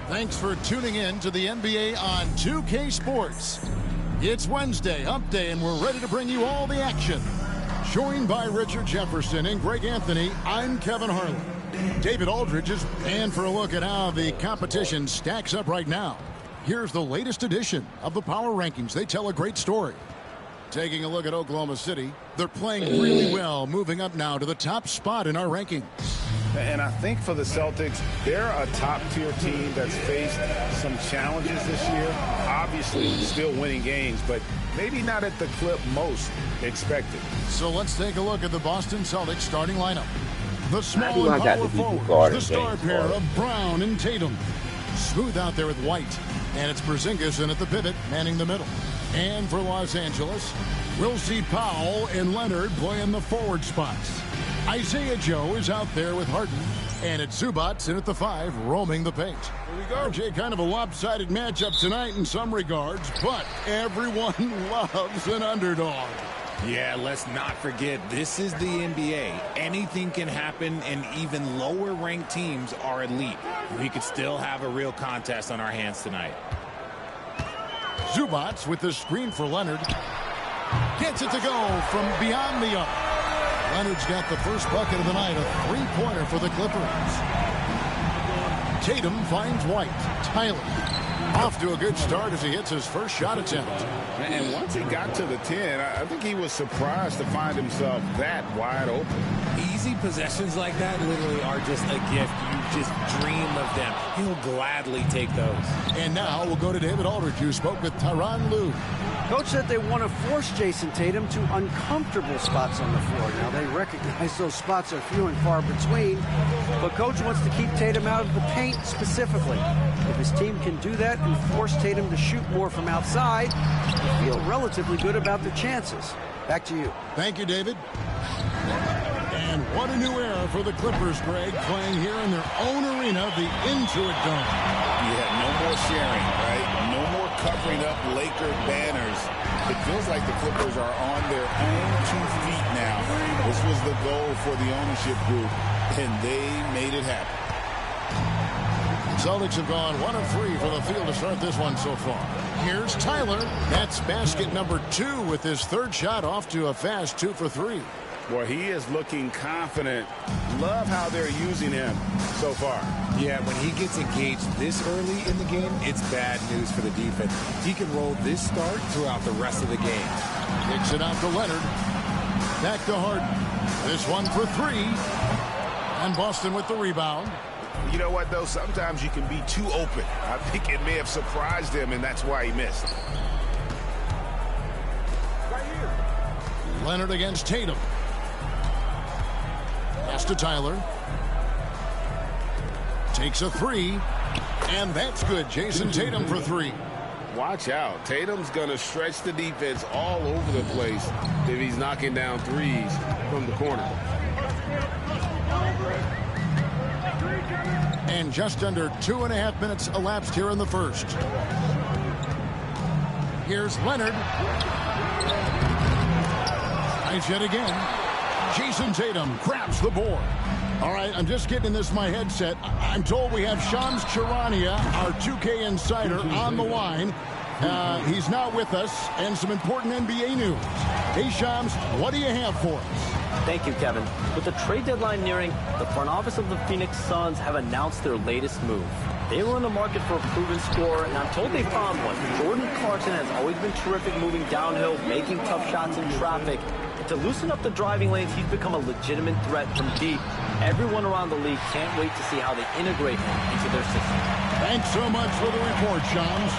Thanks for tuning in to the NBA on 2K Sports. It's Wednesday, Hump Day, and we're ready to bring you all the action. Joined by Richard Jefferson and Greg Anthony, I'm Kevin Harlan. David Aldridge is in for a look at how the competition stacks up right now. Here's the latest edition of the Power Rankings. They tell a great story. Taking a look at Oklahoma City, they're playing really well, moving up now to the top spot in our rankings. And I think for the Celtics, they're a top-tier team that's faced some challenges this year. Obviously, still winning games, but maybe not at the clip most expected. So let's take a look at the Boston Celtics starting lineup. The small and power forwards, the star pair of Brown and Tatum. Smooth out there with White. And it's Porzingis in at the pivot, manning the middle. And for Los Angeles, we'll see Powell and Leonard playing the forward spots. Isaiah Joe is out there with Harden, and it's Zubac in at the 5, roaming the paint. Here we go. RJ, kind of a lopsided matchup tonight in some regards, but everyone loves an underdog. Yeah, let's not forget, this is the NBA. Anything can happen, and even lower-ranked teams are elite. We could still have a real contest on our hands tonight. Zubac with the screen for Leonard. Gets it to go from beyond the arc. Leonard's got the first bucket of the night, a three-pointer for the Clippers. Tatum finds White. Tyler off to a good start as he hits his first shot attempt. And once he got to the 10, I think he was surprised to find himself that wide open. Easy possessions like that literally are just a gift. You just dream of them. He'll gladly take those. And now we'll go to David Aldridge, who spoke with Tyronn Lue. Coach said they want to force Jason Tatum to uncomfortable spots on the floor. Now, they recognize those spots are few and far between, but Coach wants to keep Tatum out of the paint specifically. If his team can do that and force Tatum to shoot more from outside, they feel relatively good about their chances. Back to you. Thank you, David. And what a new era for the Clippers, Greg, playing here in their own arena, the Intuit Dome. Yeah, no more sharing, right? No more covering up Laker banners. It feels like the Clippers are on their own 2 feet now. This was the goal for the ownership group, and they made it happen. Celtics have gone 1 of 3 from the field to start this one so far. Here's Tyler. That's basket number 2 with his third shot off to a fast 2 for 3. Well, he is looking confident. Love how they're using him so far. Yeah, when he gets engaged this early in the game, it's bad news for the defense. He can roll this start throughout the rest of the game. Kicks it out to Leonard. Back to Harden. This one for 3. And Boston with the rebound. You know what, though? Sometimes you can be too open. I think it may have surprised him, and that's why he missed. Right here. Leonard against Tatum. Pass to Tyler. Takes a 3. And that's good. Jason Tatum for 3. Watch out. Tatum's going to stretch the defense all over the place if he's knocking down threes from the corner. And just under 2.5 minutes elapsed here in the first. Here's Leonard. Nice yet again. Jason Tatum grabs the board. All right, I'm just getting this in my headset. I'm told we have Shams Charania, our 2K insider, on the line. He's now with us, and some important NBA news. Hey, Shams, what do you have for us? Thank you, Kevin. With the trade deadline nearing, the front office of the Phoenix Suns have announced their latest move. They were in the market for a proven scorer, and I'm told they found one. Jordan Clarkson has always been terrific moving downhill, making tough shots in traffic. To loosen up the driving lanes, he's become a legitimate threat from deep. Everyone around the league can't wait to see how they integrate him into their system. Thanks so much for the report, Shams.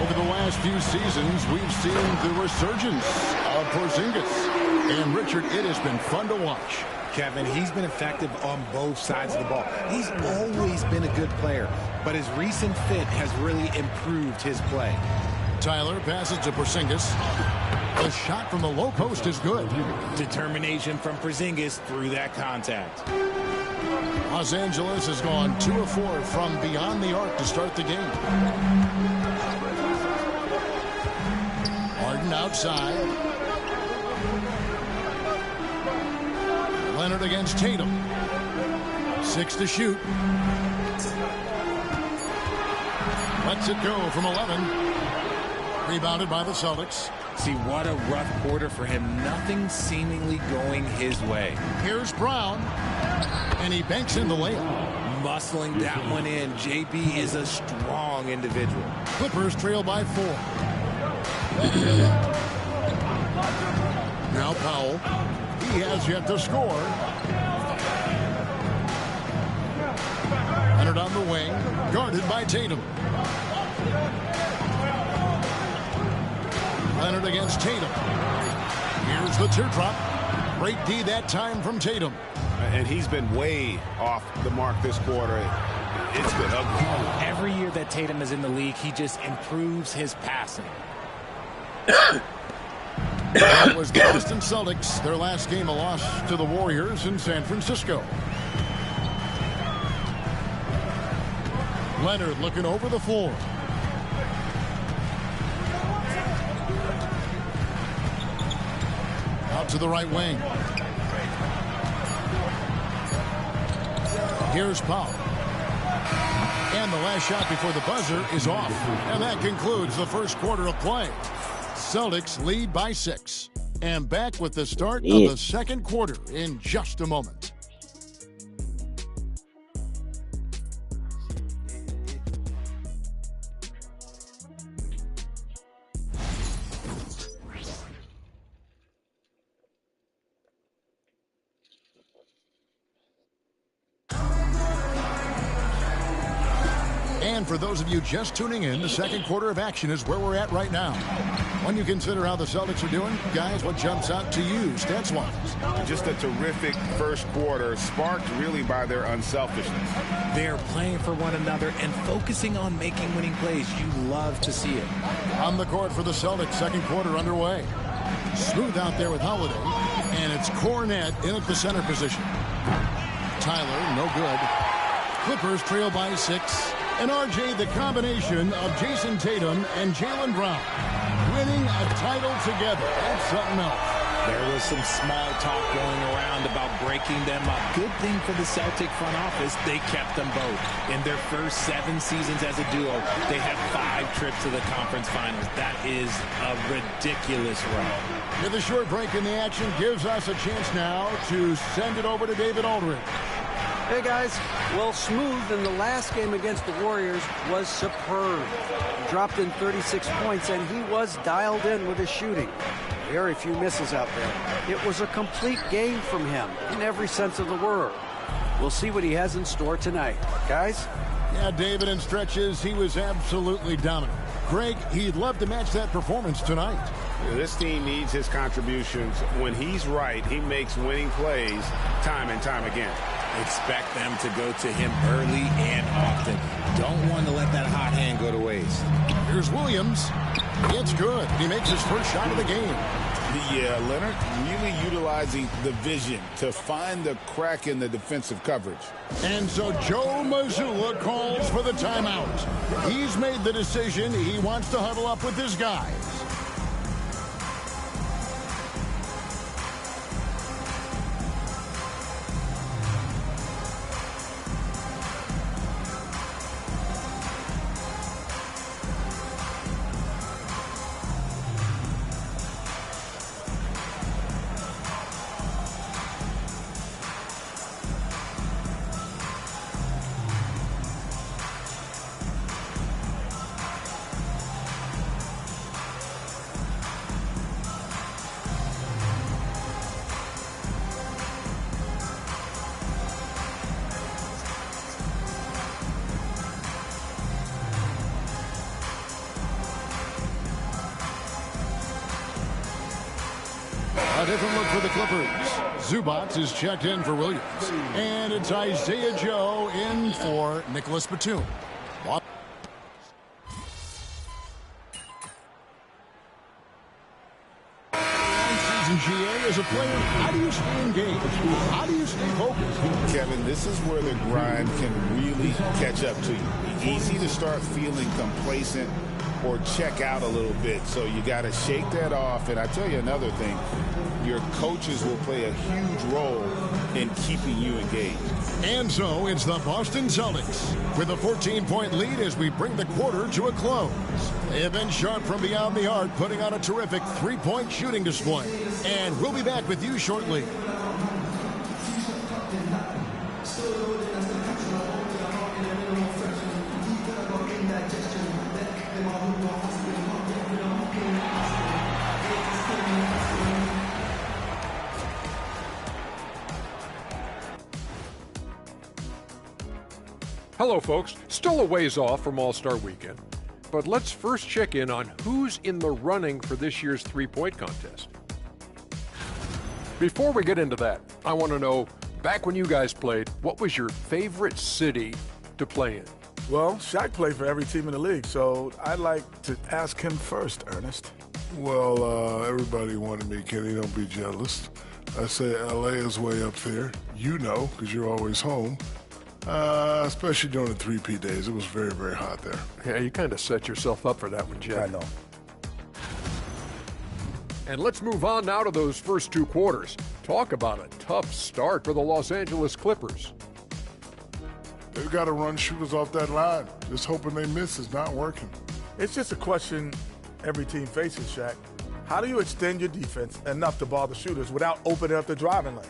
Over the last few seasons, we've seen the resurgence of Porzingis. And Richard, it has been fun to watch. Kevin, he's been effective on both sides of the ball. He's always been a good player, but his recent fit has really improved his play. Tyler passes to Porzingis. The shot from the low post is good. Determination from Porzingis through that contact. Los Angeles has gone 2 of 4 from beyond the arc to start the game. Harden outside. Leonard against Tatum. 6 to shoot. Lets it go from 11. Rebounded by the Celtics. See, what a rough quarter for him. Nothing seemingly going his way. Here's Brown. And he banks in the layup. Muscling that one in. JB is a strong individual. Clippers trail by 4. Now Powell. He has yet to score. Leonard on the wing. Guarded by Tatum. Leonard against Tatum. Here's the teardrop. Great D that time from Tatum. And he's been way off the mark this quarter. It's been ugly. Every year that Tatum is in the league, he just improves his passing. That was the Boston Celtics. Their last game, a loss to the Warriors in San Francisco. Leonard looking over the floor. Out to the right wing. Here's Powell. And the last shot before the buzzer is off. And that concludes the first quarter of play. Celtics lead by 6. And back with the start of the second quarter in just a moment. And for those of you just tuning in, the second quarter of action is where we're at right now. When you consider how the Celtics are doing, guys, what jumps out to you, stats-wise? Just a terrific first quarter, sparked really by their unselfishness. They're playing for one another and focusing on making winning plays. You love to see it. On the court for the Celtics, second quarter underway. Smooth out there with Holiday, and it's Cornette in at the center position. Tyler, no good. Clippers trail by 6. And RJ, the combination of Jason Tatum and Jaylen Brown winning a title together. That's something else. There was some small talk going around about breaking them up. Good thing for the Celtic front office, they kept them both. In their first 7 seasons as a duo, they had 5 trips to the conference finals. That is a ridiculous run. With a short break in the action, gives us a chance now to send it over to David Aldridge. Hey guys, well, Smooth in the last game against the Warriors was superb. He dropped in 36 points and he was dialed in with his shooting. Very few misses out there. It was a complete game from him in every sense of the word. We'll see what he has in store tonight. Guys? Yeah, David, in stretches, he was absolutely dominant. Greg, he'd love to match that performance tonight. This team needs his contributions. When he's right, he makes winning plays time and time again. Expect them to go to him early and often. Don't want to let that hot hand go to waste. Here's Williams. It's good. He makes his first shot of the game. Yeah, Leonard really utilizing the vision to find the crack in the defensive coverage. And so Joe Mazzulla calls for the timeout. He's made the decision. He wants to huddle up with his guys. A different look for the Clippers. Zubac is checked in for Williams. And it's Isaiah Joe in for Nicholas Batum. GA as a player, how do you stay engaged? How do you stay focused? Kevin, this is where the grind can really catch up to you. Easy to start feeling complacent or check out a little bit. So you got to shake that off. And I tell you another thing, your coaches will play a huge role in keeping you engaged. And so it's the Boston Celtics with a 14-point lead as we bring the quarter to a close. They have been sharp from beyond the arc, putting on a terrific three-point shooting display. And we'll be back with you shortly. Hello, folks. Still a ways off from All-Star Weekend, but let's first check in on who's in the running for this year's three-point contest. Before we get into that, I want to know, back when you guys played, what was your favorite city to play in? Well, Shaq played for every team in the league, so I'd like to ask him first, Ernest. Well, everybody wanted me, Kenny. Don't be jealous. I say L.A. is way up there. You know, because you're always home. Especially during the 3P days. It was very, very hot there. Yeah, you kind of set yourself up for that one, Jeff. I know. And let's move on now to those first two quarters. Talk about a tough start for the Los Angeles Clippers. They've got to run shooters off that line. Just hoping they miss is not working. It's just a question every team faces, Shaq. How do you extend your defense enough to bother shooters without opening up the driving lane?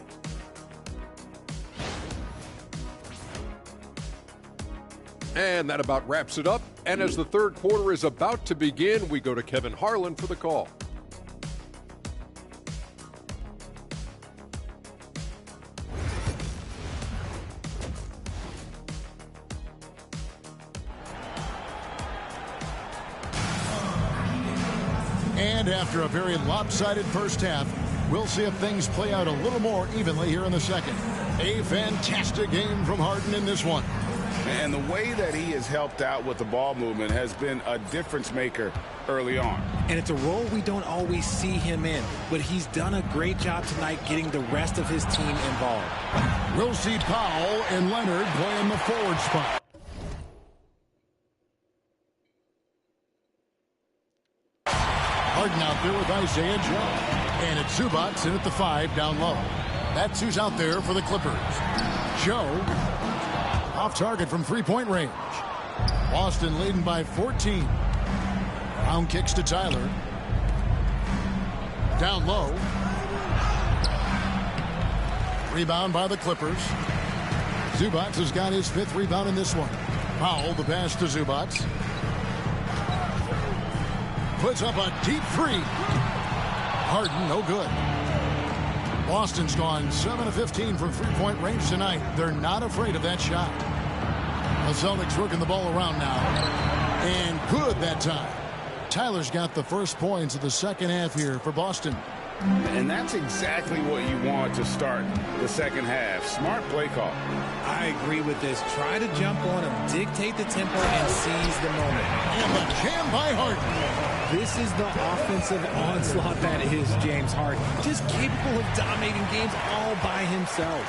And that about wraps it up. And as the third quarter is about to begin, we go to Kevin Harlan for the call. And after a very lopsided first half, we'll see if things play out a little more evenly here in the second. A fantastic game from Harden in this one. And the way that he has helped out with the ball movement has been a difference maker early on. And it's a role we don't always see him in, but he's done a great job tonight getting the rest of his team involved. We'll see Powell and Leonard playing the forward spot. Harden out there with Isaiah Joe. And it's Zubac in at the 5 down low. That's who's out there for the Clippers. Joe off target from three-point range. Boston leading by 14. Brown kicks to Tyler. Down low. Rebound by the Clippers. Zubac has got his 5th rebound in this one. Powell, the pass to Zubac. Puts up a deep three. Harden, no good. Boston's gone 7 of 15 from three-point range tonight. They're not afraid of that shot. The Celtics working the ball around now. And good that time. Tyler's got the first points of the second half here for Boston. And that's exactly what you want to start the second half. Smart play call. I agree with this. Try to jump on him, dictate the tempo, and seize the moment. And the jam by Harden. This is the offensive onslaught that is James Harden. Just capable of dominating games all by himself.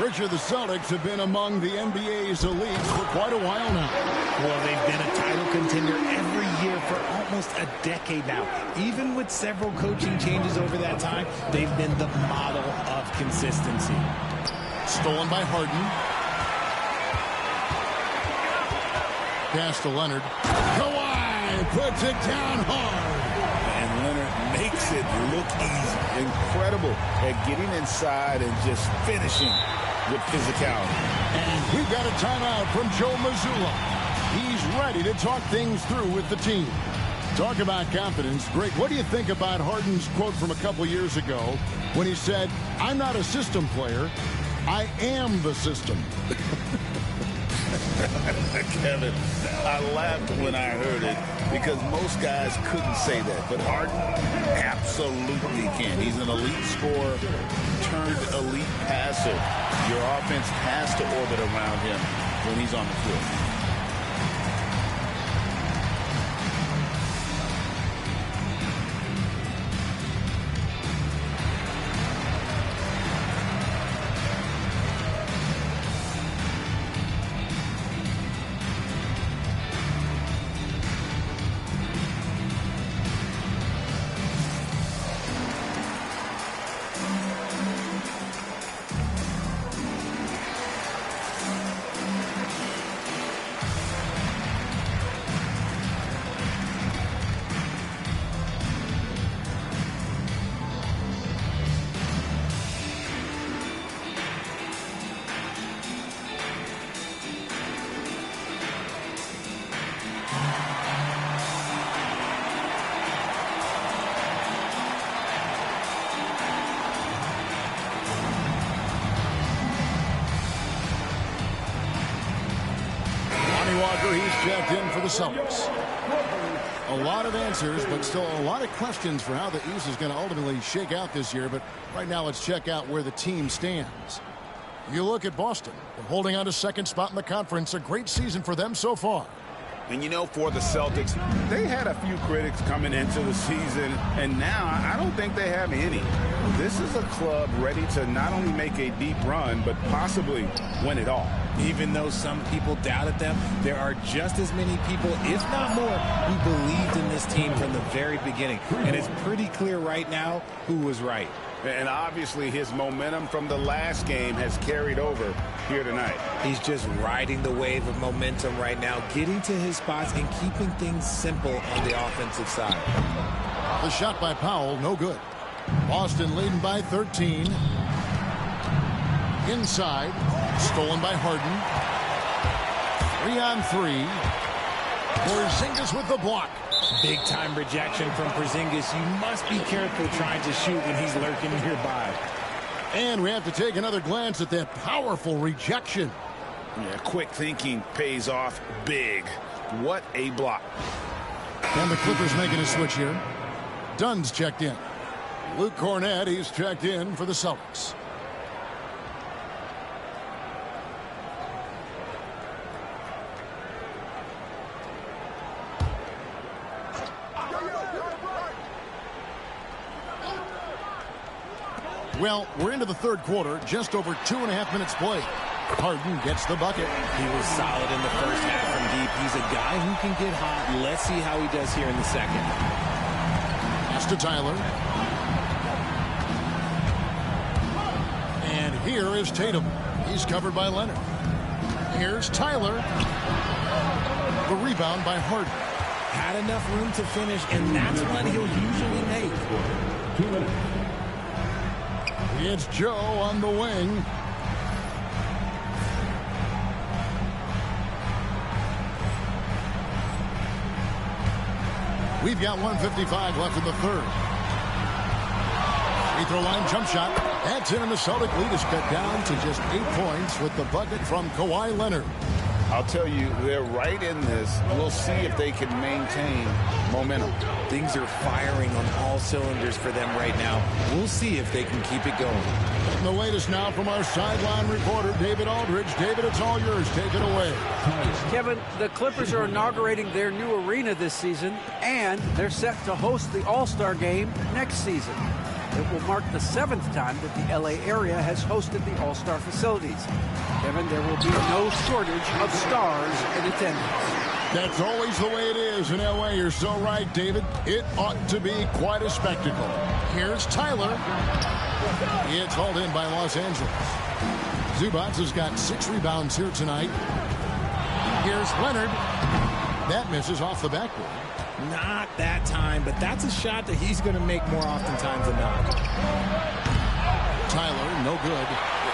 Richard, the Celtics have been among the NBA's elites for quite a while now. Well, they've been a title contender every year for almost a decade now. Even with several coaching changes over that time, they've been the model of consistency. Stolen by Harden. Pass to Leonard. Kawhi puts it down hard. And Leonard makes it look easy. Incredible at getting inside and just finishing with physicality. And we've got a timeout from Joe Mazzulla. He's ready to talk things through with the team. Talk about confidence. Greg, what do you think about Harden's quote from a couple years ago when he said, "I'm not a system player, I am the system"? Kevin, I laughed when I heard it because most guys couldn't say that. But Harden absolutely can. He's an elite scorer turned elite passer. Your offense has to orbit around him when he's on the field. He's checked in for the Celtics. A lot of answers, but still a lot of questions for how the East is going to ultimately shake out this year. But right now, let's check out where the team stands. You look at Boston. They're holding on to second spot in the conference. A great season for them so far. And you know, for the Celtics, they had a few critics coming into the season, and now I don't think they have any. This is a club ready to not only make a deep run, but possibly win it all. Even though some people doubted them, there are just as many people, if not more, who believed in this team from the very beginning. And it's pretty clear right now who was right. And obviously his momentum from the last game has carried over here tonight. He's just riding the wave of momentum right now, getting to his spots and keeping things simple on the offensive side. The shot by Powell, no good. Boston leading by 13. Inside, stolen by Harden. 3-on-3. Porzingis with the block. Big-time rejection from Porzingis. You must be careful trying to shoot when he's lurking nearby. And we have to take another glance at that powerful rejection. Yeah, quick thinking pays off big. What a block. And the Clippers making a switch here. Dunn's checked in. Luke Cornett, he's checked in for the Celtics. Well, we're into the third quarter, just over 2.5 minutes played. Harden gets the bucket. He was solid in the first half from deep. He's a guy who can get hot. Let's see how he does here in the second. Pass to Tyler. And here is Tatum. He's covered by Leonard. Here's Tyler. The rebound by Harden. Had enough room to finish, and that's what he'll usually make. 2 minutes. It's Joe on the wing. We've got 1:55 left in the third. Free throw line jump shot. That's in, and the Celtic lead is cut down to just 8 points with the bucket from Kawhi Leonard. I'll tell you, they're right in this. We'll see if they can maintain momentum. Things are firing on all cylinders for them right now. We'll see if they can keep it going. And the latest now from our sideline reporter, David Aldridge. David, it's all yours. Take it away. Kevin, the Clippers are inaugurating their new arena this season, and they're set to host the All-Star Game next season. It will mark the 7th time that the LA area has hosted the All-Star facilities. Kevin, there will be no shortage of stars in attendance. That's always the way it is in LA. You're so right, David. It ought to be quite a spectacle. Here's Tyler. It's hauled in by Los Angeles. Zubac has got 6 rebounds here tonight. Here's Leonard. That misses off the backboard. Not that time, but that's a shot that he's going to make more oftentimes than not. Tyler, no good.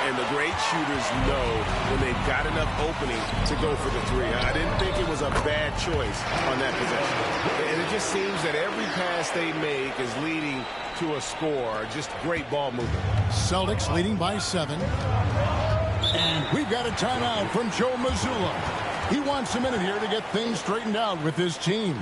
And the great shooters know when they've got enough opening to go for the three. I didn't think it was a bad choice on that possession. And it just seems that every pass they make is leading to a score. Just great ball movement. Celtics leading by 7. And we've got a timeout from Joe Mazzulla. He wants a minute here to get things straightened out with his team.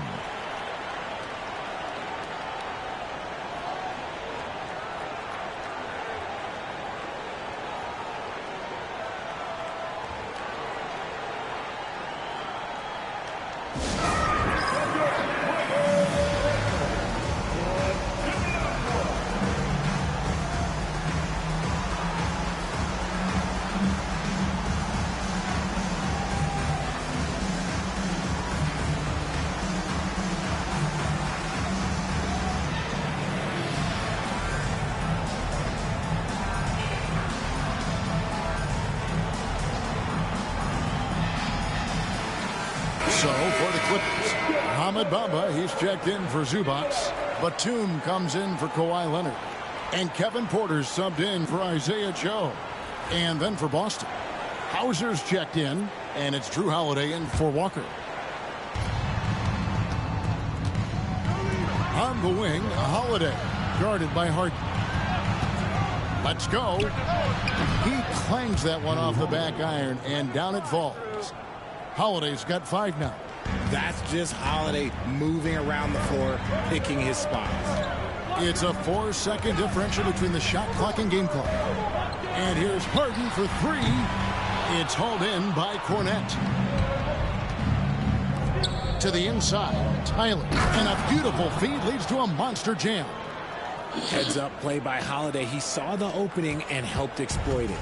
So for the Clippers, Mohamed Bamba, he's checked in for Zubac. Batum comes in for Kawhi Leonard. And Kevin Porter's subbed in for Isaiah Joe. And then for Boston, Hauser's checked in, and it's Drew Holiday in for Walker. On the wing, Holiday, guarded by Harden. Let's go. He clangs that one off the back iron, and down it falls. Holiday's got 5 now. That's just Holiday moving around the floor, picking his spots. It's a 4-second differential between the shot clock and game clock. And here's Harden for 3. It's hauled in by Cornette. To the inside, Tyler. And a beautiful feed leads to a monster jam. Heads up play by Holiday. He saw the opening and helped exploit it.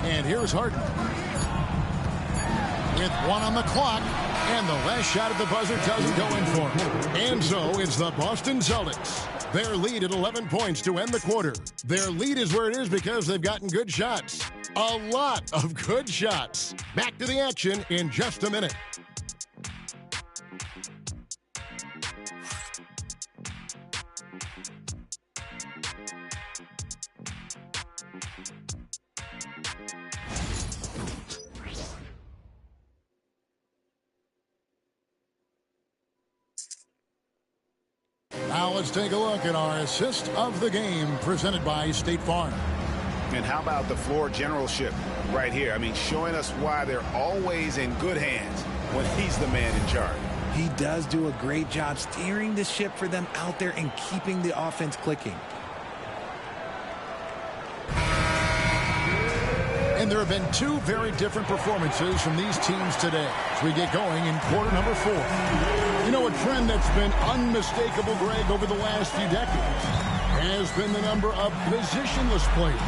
And here's Harden. With 1 on the clock, and the last shot at the buzzer doesn't go in for him. And so it's the Boston Celtics. Their lead at 11 points to end the quarter. Their lead is where it is because they've gotten good shots. A lot of good shots. Back to the action in just a minute. Now let's take a look at our assist of the game presented by State Farm. And how about the floor generalship right here? I mean, showing us why they're always in good hands when he's the man in charge. He does do a great job steering the ship for them out there and keeping the offense clicking. And there have been 2 very different performances from these teams today as we get going in quarter number 4. You know, a trend that's been unmistakable, Greg, over the last few decades has been the number of positionless players.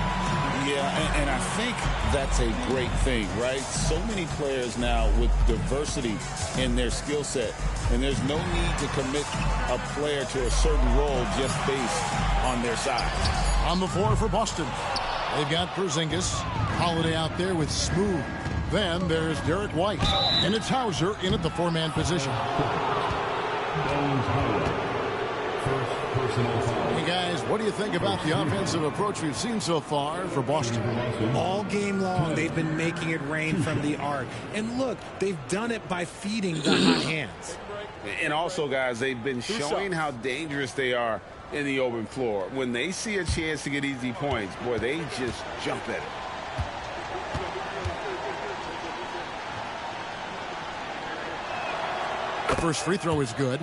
Yeah, and I think that's a great thing, right? So many players now with diversity in their skill set, and there's no need to commit a player to a certain role just based on their size. On the floor for Boston, they've got Porzingis, Holiday out there with Smooth. Then there's Derek White, and it's Hauser in at the 4-man position. Hey guys, what do you think about the offensive approach we've seen so far for Boston? All game long, they've been making it rain from the arc. And look, they've done it by feeding the hot hands. And also, guys, they've been showing how dangerous they are in the open floor. When they see a chance to get easy points, boy, they just jump at it. The first free throw is good.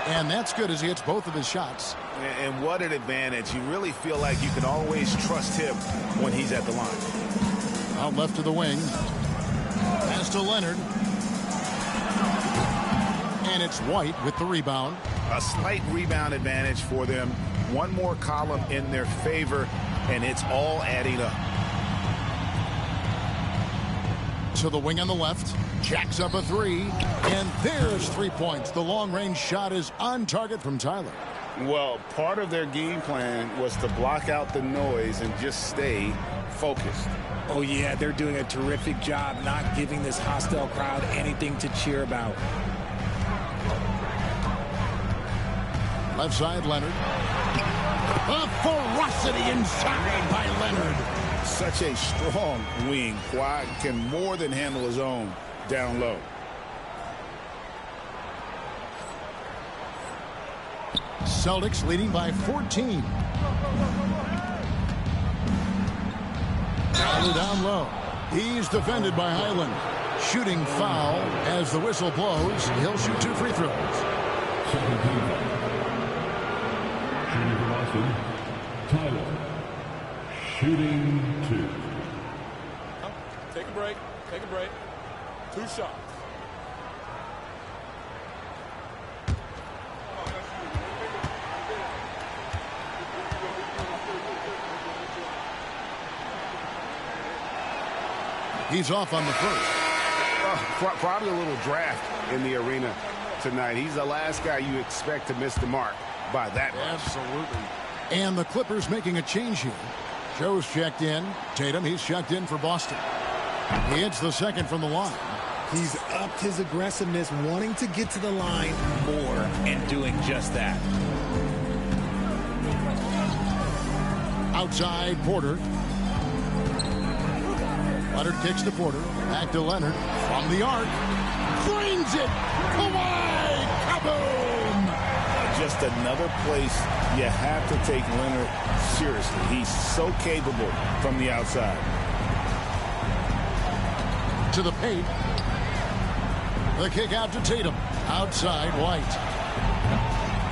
And that's good as he hits both of his shots. And what an advantage. You really feel like you can always trust him when he's at the line. Out left to the wing. Pass to Leonard. And it's White with the rebound. A slight rebound advantage for them. One more column in their favor, and it's all adding up. To the wing on the left. Jacks up a 3. And there's 3 points. The long-range shot is on target from Tyler. Well, part of their game plan was to block out the noise and just stay focused. Oh, yeah, they're doing a terrific job not giving this hostile crowd anything to cheer about. Left side, Leonard. The ferocity inside by Leonard. Such a strong wing. Kawhi can more than handle his own down low. Celtics leading by 14. Tyler down low. He's defended by Highland. Shooting foul as the whistle blows. He'll shoot 2 free throws. Second team. Shooting for Boston, Tyler. Shooting 2. Take a break. Take a break. 2 shots. He's off on the first. Probably a little draft in the arena tonight. He's the last guy you expect to miss the mark by that much. Absolutely. And the Clippers making a change here. Joe's checked in. Tatum, he's checked in for Boston. He hits the second from the line. He's upped his aggressiveness, wanting to get to the line more and doing just that. Outside, Porter. Leonard kicks to Porter. Back to Leonard. From the arc. Flings it. Kawhi. Kaboom. Just another place you have to take Leonard seriously. He's so capable from the outside. To the paint. The kick out to Tatum. Outside, White.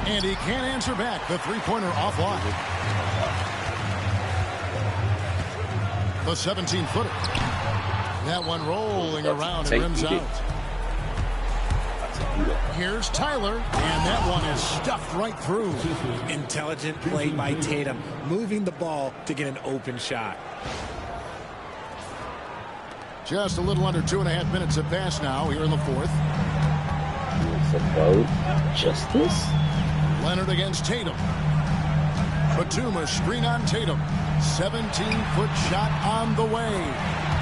And he can't answer back. The three-pointer offline. The 17-footer. That one rolling around and rims out. Here's Tyler, and that one is stuffed right through. Intelligent play by Tatum, moving the ball to get an open shot. Just a little under 2.5 minutes have passed now here in the fourth. Justice? Leonard against Tatum. Batum, a screen on Tatum. 17-foot shot on the way.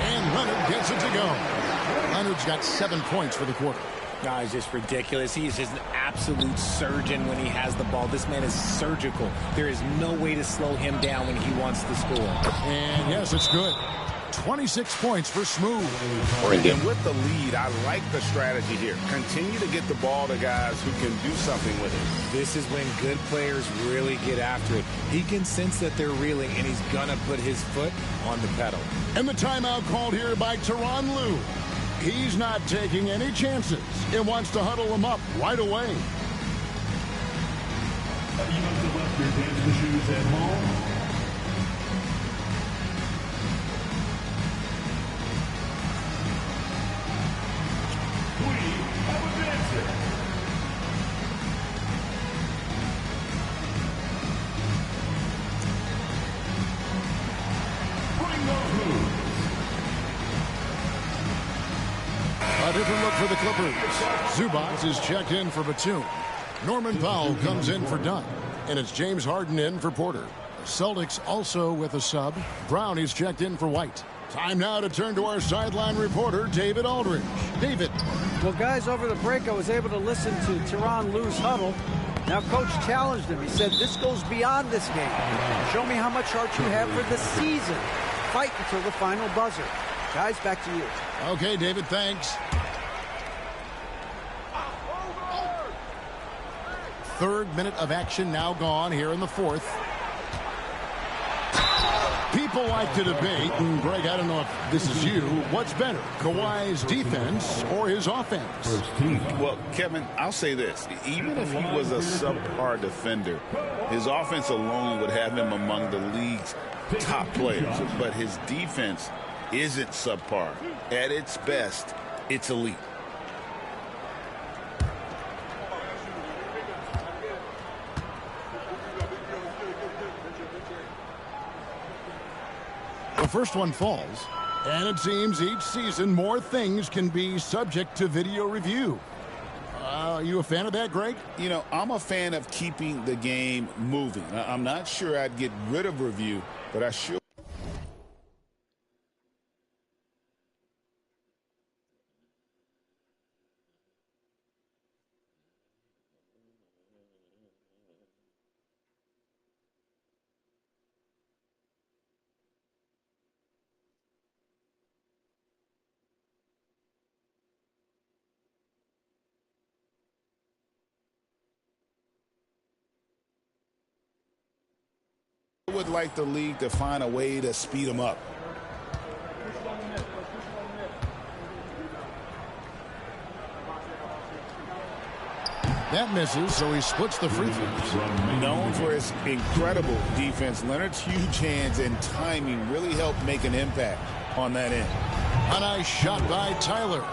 And Leonard gets it to go. Leonard's got 7 points for the quarter. No, it's just ridiculous. He is just an absolute surgeon when he has the ball. This man is surgical. There is no way to slow him down when he wants to score. And yes, it's good. 26 points for Smooth. And with the lead, I like the strategy here. Continue to get the ball to guys who can do something with it. This is when good players really get after it. He can sense that they're reeling, and he's going to put his foot on the pedal. And the timeout called here by Tyronn Lue. He's not taking any chances. He wants to huddle them up right away. You must have left your dancing shoes at home. A different look for the Clippers. Zubac is checked in for Batum. Norman Powell comes in for Dunn. And it's James Harden in for Porter. Celtics also with a sub. Brown is checked in for White. Time now to turn to our sideline reporter, David Aldridge. David. Well, guys, over the break, I was able to listen to Tyronn Lue's huddle. Now, Coach challenged him. He said, this goes beyond this game. Show me how much heart you have for the season. Fight until the final buzzer. Guys, back to you. Okay, David, thanks. Third minute of action now gone here in the fourth. People like to debate, and Greg, I don't know if this is you, what's better, Kawhi's defense or his offense? Well, Kevin, I'll say this. Even if he was a subpar defender, his offense alone would have him among the league's top players. But his defense isn't subpar. At its best, it's elite. The first one falls, and it seems each season more things can be subject to video review. Are you a fan of that, Greg? You know, I'm a fan of keeping the game moving. I'm not sure I'd get rid of review, but I sure would like the league to find a way to speed them up. That misses, so he splits the free throws. Known for his incredible defense, Leonard's huge hands and timing really helped make an impact on that end. A nice shot by Tyler.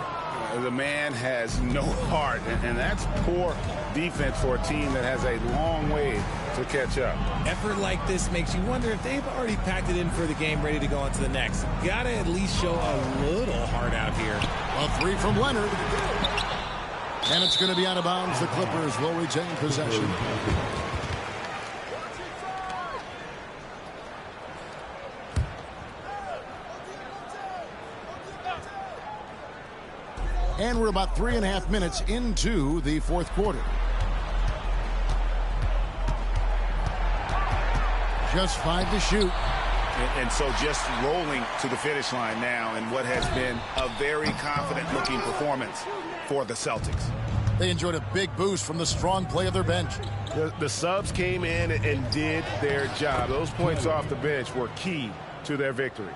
The man has no heart, and that's poor defense for a team that has a long way to catch up. Effort like this makes you wonder if they've already packed it in for the game, ready to go on to the next. Gotta at least show a little heart out here. A three from Leonard. And it's going to be out of bounds. The Clippers will retain possession. And we're about 3.5 minutes into the fourth quarter. Just 5 to shoot. And so just rolling to the finish line now in what has been a very confident-looking performance for the Celtics. They enjoyed a big boost from the strong play of their bench. The subs came in and did their job. Those points off the bench were key to their victory.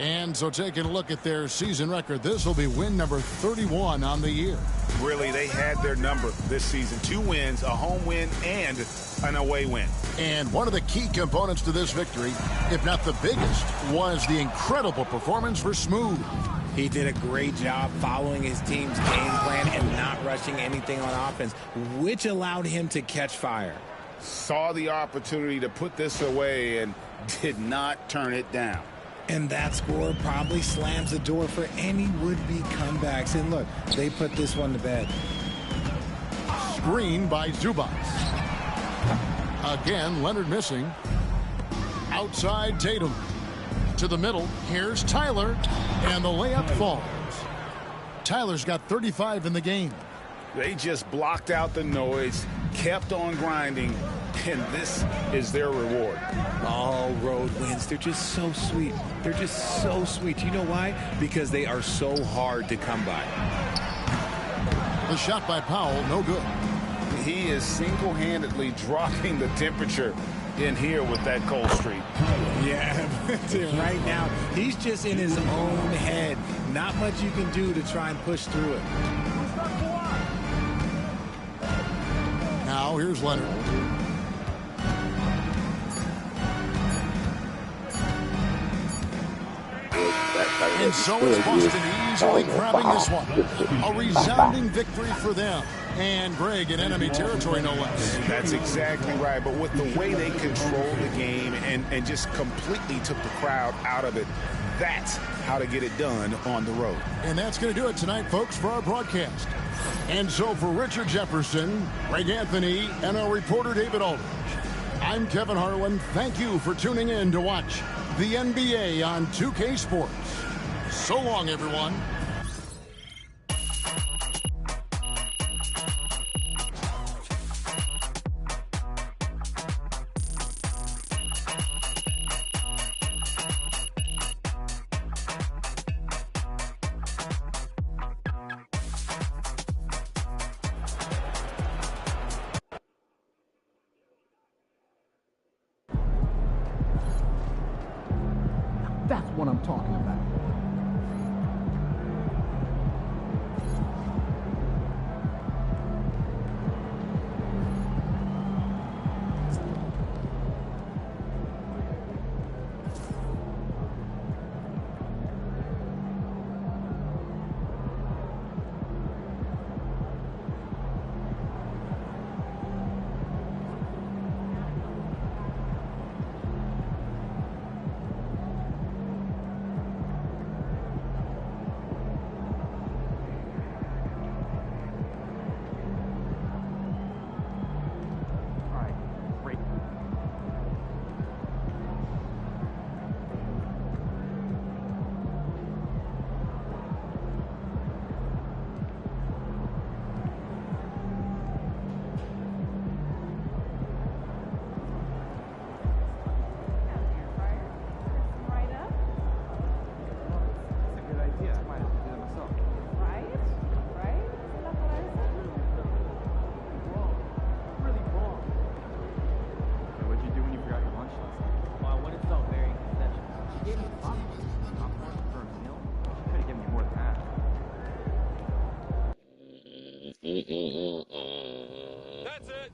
And so taking a look at their season record, this will be win number 31 on the year. Really, they had their number this season. 2 wins, a home win, and an away win. And one of the key components to this victory, if not the biggest, was the incredible performance for Smooth. He did a great job following his team's game plan and not rushing anything on offense, which allowed him to catch fire. Saw the opportunity to put this away and did not turn it down. And that score probably slams the door for any would-be comebacks. And look, they put this one to bed. Screen by Zubac. Again, Leonard missing. Outside Tatum. To the middle. Here's Tyler. And the layup falls. Tyler's got 35 in the game. They just blocked out the noise, kept on grinding, and this is their reward. All road wins. They're just so sweet. They're just so sweet. You know why? Because they are so hard to come by. The shot by Powell, no good. He is single-handedly dropping the temperature in here with that cold streak. Yeah, right now, he's just in his own head. Not much you can do to try and push through it. Now here's Leonard. And so is Boston easily grabbing this one. A resounding victory for them. And Greg in enemy territory, no less. That's exactly right. But with the way they controlled the game and just completely took the crowd out of it, that's how to get it done on the road. And that's going to do it tonight, folks, for our broadcast. And so for Richard Jefferson, Greg Anthony, and our reporter David Aldridge, I'm Kevin Harlan. Thank you for tuning in to watch the NBA on 2K Sports. So long, everyone. That's what I'm talking about. That's it.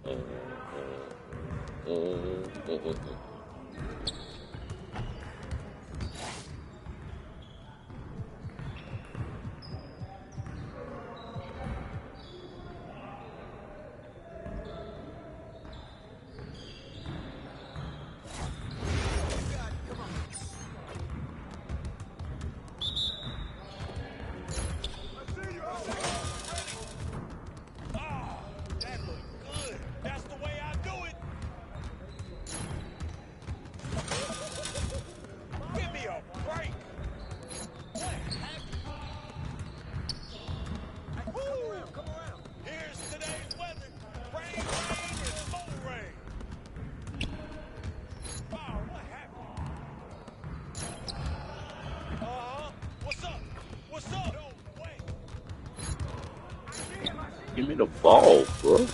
Give me the ball, bro.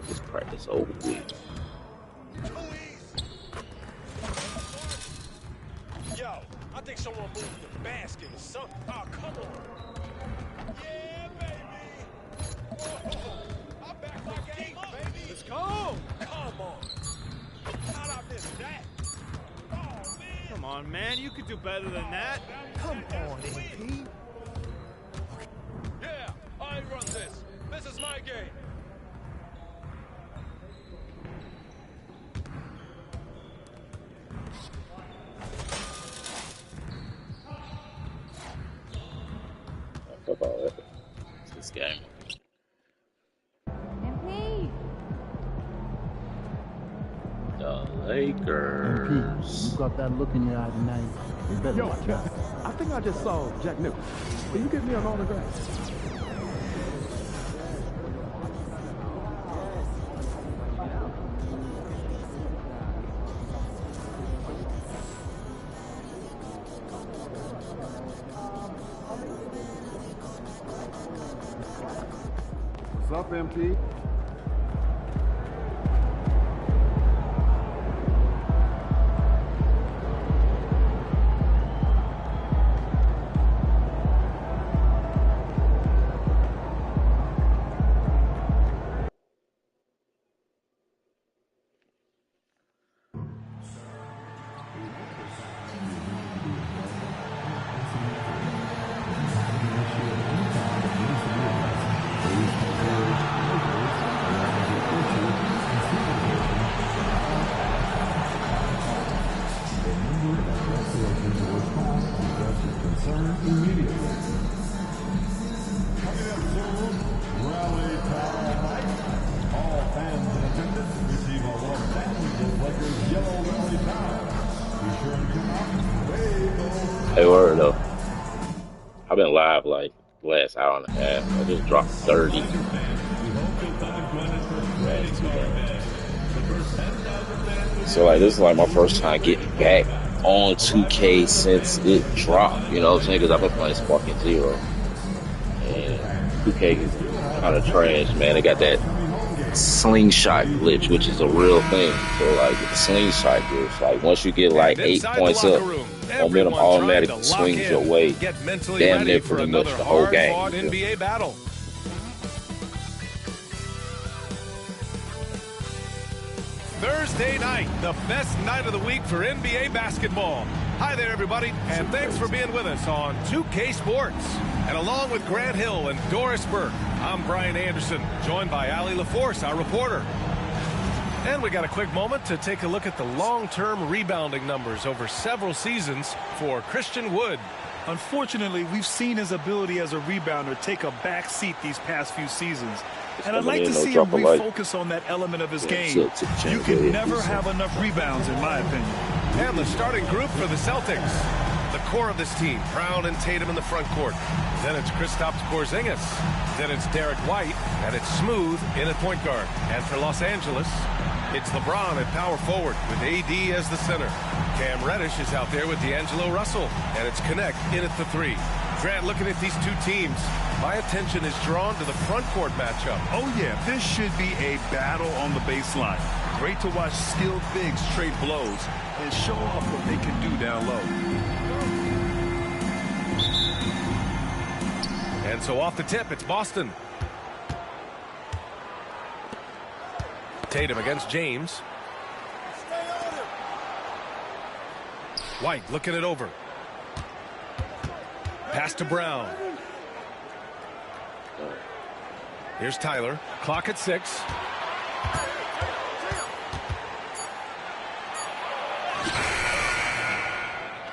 This practice over with. Yo, I think someone moved the basket or something. Oh, come on. Yeah, baby. Whoa, I'm back for game, baby. Let's go. Come on. How'd I miss that? Oh, man. Come on, man. You could do better than that. Come on, AP. Yeah, I run this. This is my game. About it. It's this game. MP. The Lakers. MP, you got that look in your eye tonight. You better watch out. I think I just saw Jack Nicholson. Can you get me an autograph? What's up, MP? Hey, word though. I've been live like the last hour and a half. I just dropped 30. So like this is like my first time getting back on 2K since it dropped. You know what I'm saying? Because I've been playing Sparking Zero. And 2K is kind of trash, man. They got that slingshot glitch, which is a real thing. So like the slingshot glitch, like once you get like 8 points up, momentum automatically swings your way. Damn near pretty much the whole game. NBA battle. Thursday night, the best night of the week for NBA basketball. Hi there, everybody, and thanks for being with us on 2K Sports. And along with Grant Hill and Doris Burke, I'm Brian Anderson, joined by Allie LaForce, our reporter. And we got a quick moment to take a look at the long-term rebounding numbers over several seasons for Christian Wood. Unfortunately, we've seen his ability as a rebounder take a back seat these past few seasons. And I'd like to see him refocus on that element of his game. You can never have enough rebounds, in my opinion. And the starting group for the Celtics. The core of this team, Brown and Tatum in the front court. Then it's Kristaps Porzingis. Then it's Derek White. And it's Smooth in at point guard. And for Los Angeles, it's LeBron at power forward with AD as the center. Cam Reddish is out there with D'Angelo Russell. And it's Connect in at the 3. Grant, looking at these two teams, my attention is drawn to the front court matchup. Oh, yeah, this should be a battle on the baseline. Great to watch skilled bigs trade blows and show off what they can do down low. And And so off the tip, it's Boston. Tatum against James. White looking it over. Pass to Brown. Here's Tyler. Clock at 6.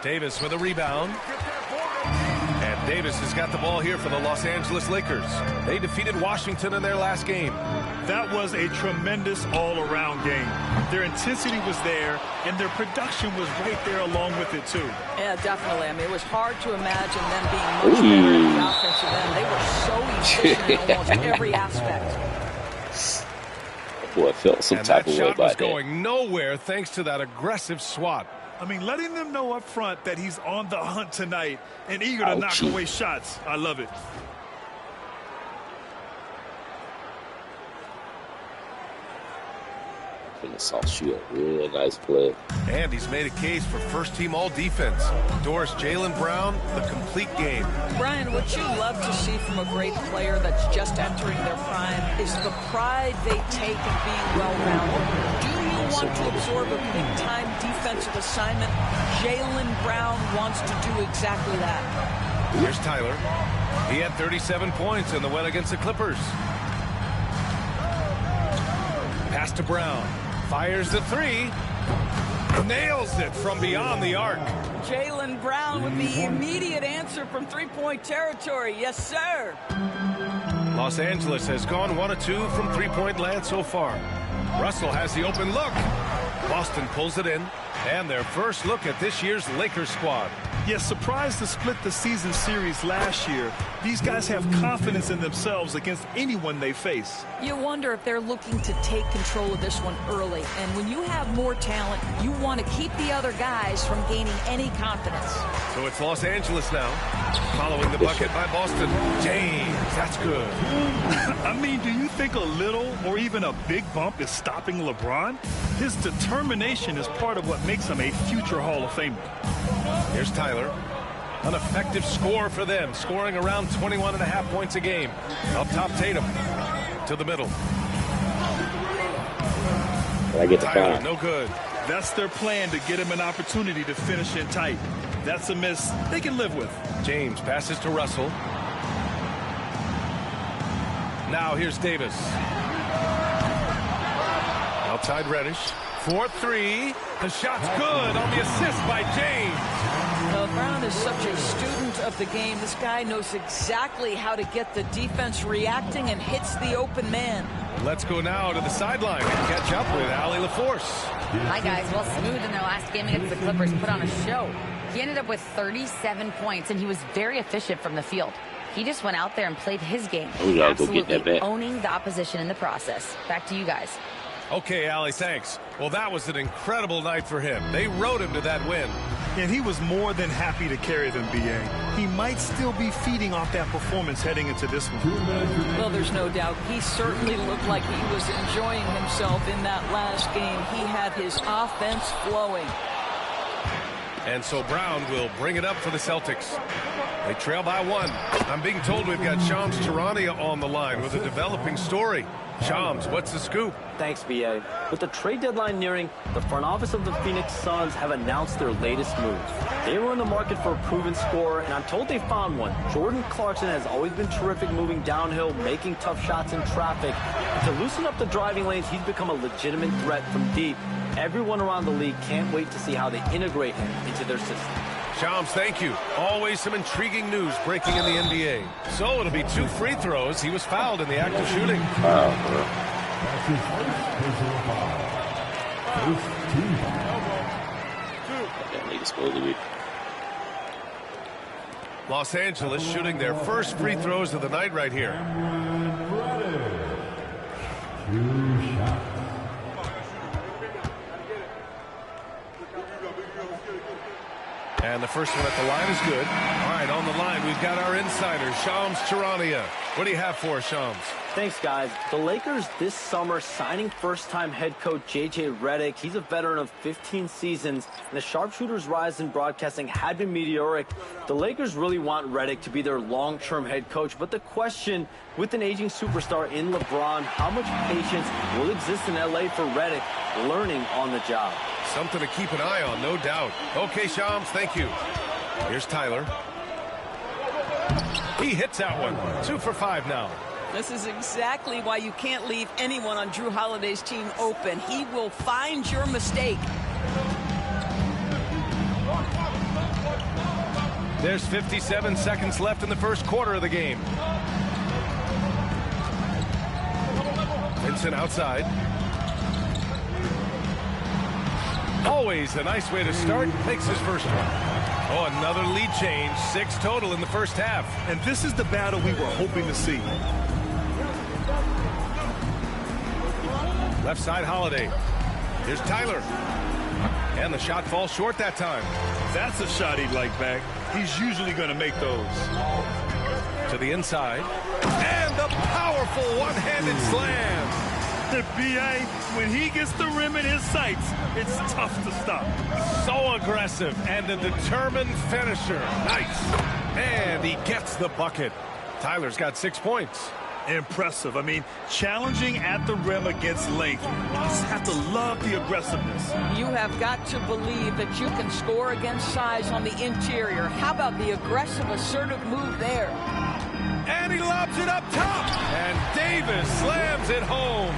Davis with a rebound. And Davis has got the ball here for the Los Angeles Lakers. They defeated Washington in their last game. That was a tremendous all-around game. Their intensity was there, and their production was right there along with it, too. Yeah, definitely. I mean, it was hard to imagine them being much better in the offensive end. They were so efficient in almost every aspect. Boy, I felt some type of way about that. And that shot was going nowhere thanks to that aggressive swat. I mean, letting them know up front that he's on the hunt tonight and eager to knock away shots. I love it. Soft shoot, real nice play. And he's made a case for first-team all-defense. Doris, Jaylen Brown, the complete game. Brian, what you love to see from a great player that's just entering their prime is the pride they take in being well-rounded. Do you want to absorb a big-time defensive assignment? Jaylen Brown wants to do exactly that. Here's Tyler. He had 37 points in the win against the Clippers. Pass to Brown. Fires the 3. Nails it from beyond the arc. Jaylen Brown with the immediate answer from three-point territory. Yes, sir. Los Angeles has gone 1 of 2 from three-point land so far. Russell has the open look. Boston pulls it in. And their first look at this year's Lakers squad. Yes, surprised to split the season series last year. These guys have confidence in themselves against anyone they face. You wonder if they're looking to take control of this one early. And when you have more talent, you want to keep the other guys from gaining any confidence. So it's Los Angeles now. Following the bucket by Boston. James, that's good. I mean, do you think a little or even a big bump is stopping LeBron? His determination is part of what makes him a future Hall of Famer. Here's Tyler. An effective score for them, scoring around 21.5 points a game. Up top, Tatum. To the middle. I get the Tyler, foul. no good. That's their plan, to get him an opportunity to finish in tight. That's a miss they can live with. James passes to Russell. Now here's Davis. Outside Reddish. 4-3. The shot's good on the assist by James. Well, Brown is such a student of the game. This guy knows exactly how to get the defense reacting and hits the open man. Let's go now to the sideline and catch up with Allie LaForce. Hi, guys. Well, Smooth in their last game against the Clippers put on a show. He ended up with 37 points, and he was very efficient from the field. He just went out there and played his game, absolutely owning the opposition in the process. Back to you guys. Okay, Allie, thanks. Well, that was an incredible night for him. They rode him to that win. And he was more than happy to carry them, B.A. He might still be feeding off that performance heading into this one. Well, there's no doubt. He certainly looked like he was enjoying himself in that last game. He had his offense flowing. And so Brown will bring it up for the Celtics. They trail by 1. I'm being told we've got Shams Charania on the line with a developing story. Shams, what's the scoop? Thanks, B.A. With the trade deadline nearing, the front office of the Phoenix Suns have announced their latest move. They were in the market for a proven scorer, and I'm told they found one. Jordan Clarkson has always been terrific moving downhill, making tough shots in traffic. And to loosen up the driving lanes, he's become a legitimate threat from deep. Everyone around the league can't wait to see how they integrate him into their system. Shams, thank you. Always some intriguing news breaking in the NBA. So it'll be 2 free throws. He was fouled in the act of shooting. That's his first team foul. Los Angeles shooting their first free throws of the night right here. 2 shots. And the first one at the line is good. All right, on the line, we've got our insider, Shams Charania. What do you have for us, Shams? Thanks, guys. The Lakers this summer signing first-time head coach J.J. Redick. He's a veteran of 15 seasons, and the sharpshooter's rise in broadcasting had been meteoric. The Lakers really want Redick to be their long-term head coach, but the question, with an aging superstar in LeBron, how much patience will exist in L.A. for Redick learning on the job? Something to keep an eye on, no doubt. Okay, Shams, thank you. Here's Tyler. He hits that one. 2 for 5 now. This is exactly why you can't leave anyone on Jrue Holiday's team open. He will find your mistake. There's 57 seconds left in the first quarter of the game. Vincent outside. Always a nice way to start. Makes his first one. Oh, another lead change. 6 total in the first half. And this is the battle we were hoping to see. Left side, Holiday. Here's Tyler. And the shot falls short that time. That's a shot he'd like back. He's usually going to make those. To the inside. And the powerful one-handed slam. B.A., when he gets the rim in his sights, it's tough to stop. So aggressive and a determined finisher. Nice. And he gets the bucket. Tyler's got 6 points. Impressive. I mean, challenging at the rim against length. You just have to love the aggressiveness. You have got to believe that you can score against size on the interior. How about the aggressive, assertive move there? And he lobs it up top. And Davis slams it home.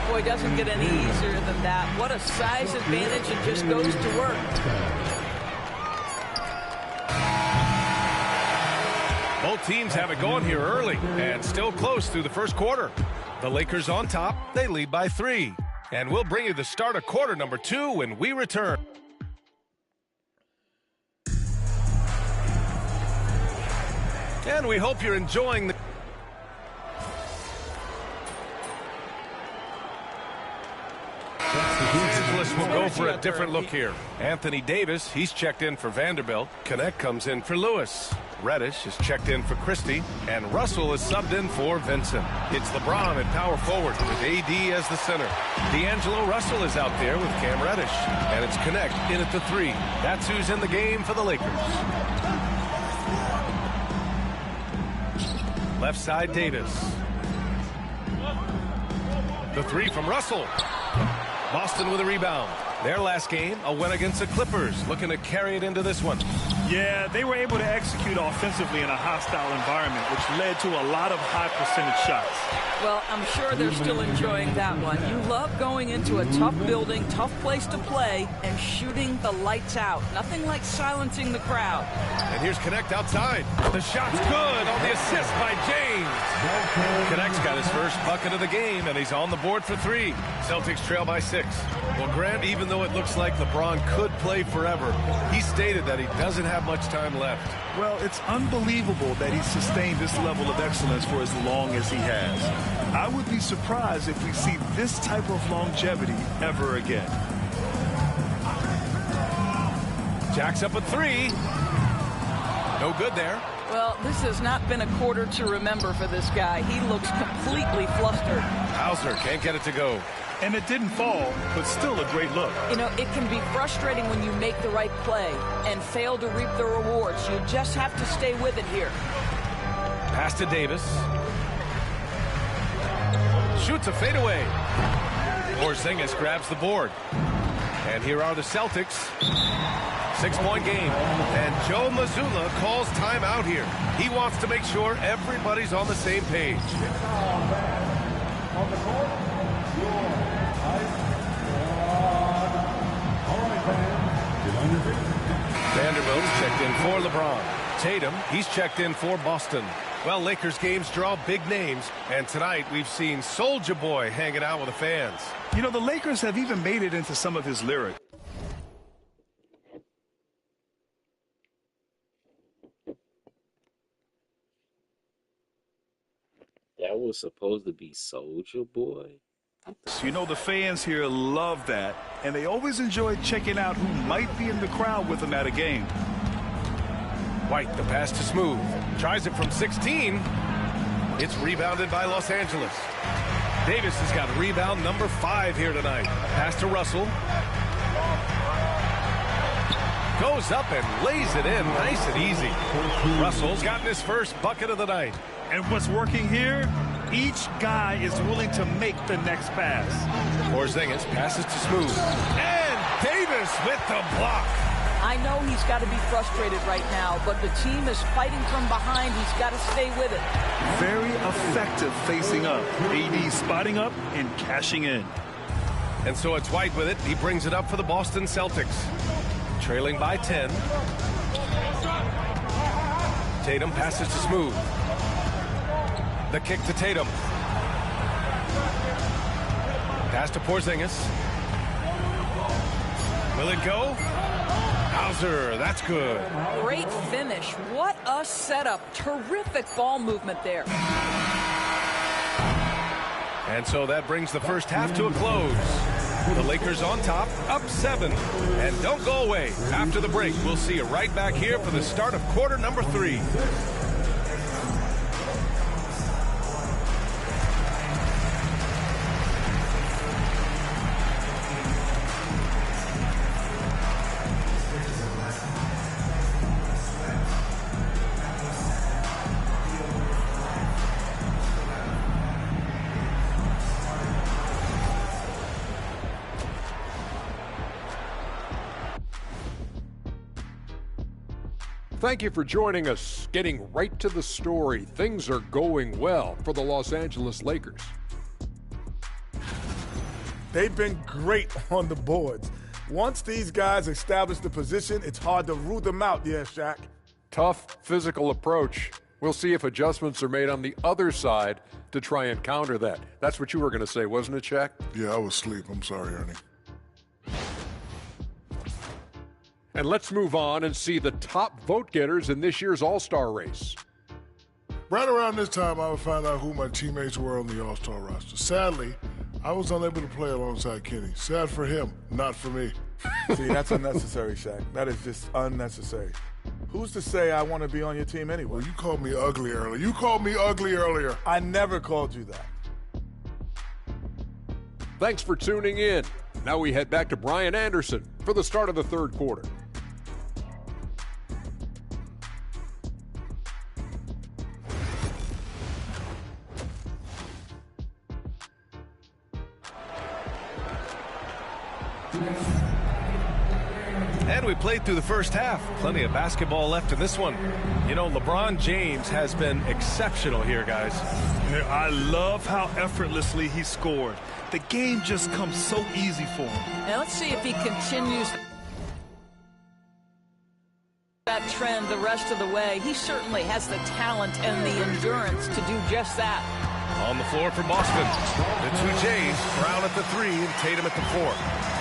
Boy, it doesn't get any easier than that. What a size advantage. It just goes to work. Both teams have it going here early and still close through the first quarter. The Lakers on top. They lead by 3. And we'll bring you the start of quarter number 2 when we return. And we hope you're enjoying the... Los Angeles will go for a different look here. Anthony Davis, he's checked in for Vanderbilt. Connect comes in for Lewis. Reddish is checked in for Christie. And Russell is subbed in for Vincent. It's LeBron at power forward with AD as the center. D'Angelo Russell is out there with Cam Reddish. And it's Connect in at the 3. That's who's in the game for the Lakers. Left side, Davis. The 3 from Russell. Boston with a rebound. Their last game, a win against the Clippers, looking to carry it into this one. Yeah, they were able to execute offensively in a hostile environment, which led to a lot of high percentage shots. Well, I'm sure they're still enjoying that one. You love going into a tough building, tough place to play, and shooting the lights out. Nothing like silencing the crowd. And here's Connect outside. The shot's good on the assist by James. Connect's got his first bucket of the game, and he's on the board for 3. Celtics trail by 6. Well, Grant, even though it looks like LeBron could play forever, he stated that he doesn't have much time left. Well, it's unbelievable that he's sustained this level of excellence for as long as he has. I would be surprised if we see this type of longevity ever again. Jack's up at 3. No good there. Well, this has not been a quarter to remember for this guy. He looks completely flustered. Hauser can't get it to go. And it didn't fall, but still a great look. You know, it can be frustrating when you make the right play and fail to reap the rewards. You just have to stay with it here. Pass to Davis. Shoots a fadeaway. Porzingis grabs the board. And here are the Celtics. 6-point game. And Joe Mazzulla calls timeout here. He wants to make sure everybody's on the same page. On the court, Vanderbilt's checked in for LeBron. Tatum, he's checked in for Boston. Well, Lakers games draw big names, and tonight we've seen Soulja Boy hanging out with the fans. You know, the Lakers have even made it into some of his lyrics. That was supposed to be Soulja Boy? You know, the fans here love that, and they always enjoy checking out who might be in the crowd with them at a game. White, the pass to Smooth. Tries it from 16. It's rebounded by Los Angeles. Davis has got rebound number 5 here tonight. Pass to Russell. Goes up and lays it in nice and easy. Russell's gotten his first bucket of the night. And what's working here? Each guy is willing to make the next pass. Porzingis passes to Smooth. And Davis with the block. I know he's got to be frustrated right now, but the team is fighting from behind. He's got to stay with it. Very effective facing up. AD spotting up and cashing in. And so it's White with it. He brings it up for the Boston Celtics. Trailing by 10. Tatum passes to Smooth. The kick to Tatum. Pass to Porzingis. Will it go? Hauser, that's good. Great finish. What a setup. Terrific ball movement there. And so that brings the first half to a close. The Lakers on top, up 7. And don't go away. After the break, we'll see you right back here for the start of quarter number 3. Thank you for joining us. Getting right to the story. Things are going well for the Los Angeles Lakers. They've been great on the boards. Once these guys establish the position, it's hard to root them out, yeah, Shaq. Tough physical approach. We'll see if adjustments are made on the other side to try and counter that. That's what you were going to say, wasn't it, Shaq? Yeah, I was asleep. I'm sorry, Ernie. And let's move on and see the top vote getters in this year's All-Star race. Right around this time, I would find out who my teammates were on the All-Star roster. Sadly, I was unable to play alongside Kenny. Sad for him, not for me. See, that's unnecessary, Shaq. That is just unnecessary. Who's to say I want to be on your team anyway? Well, you called me ugly earlier. I never called you that. Thanks for tuning in. Now we head back to Brian Anderson for the start of the third quarter. And we played through the first half. Plenty of basketball left in this one. You know, LeBron James has been exceptional here, guys. I love how effortlessly he scored. The game just comes so easy for him. Now let's see if he continues that trend the rest of the way. He certainly has the talent and the endurance to do just that. On the floor for Boston. The two J's, Brown at the 3 and Tatum at the 4.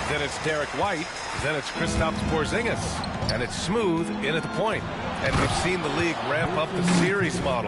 Then it's Derek White. Then it's Kristaps Porzingis. And it's Smooth in at the point. And we've seen the league ramp up the series model.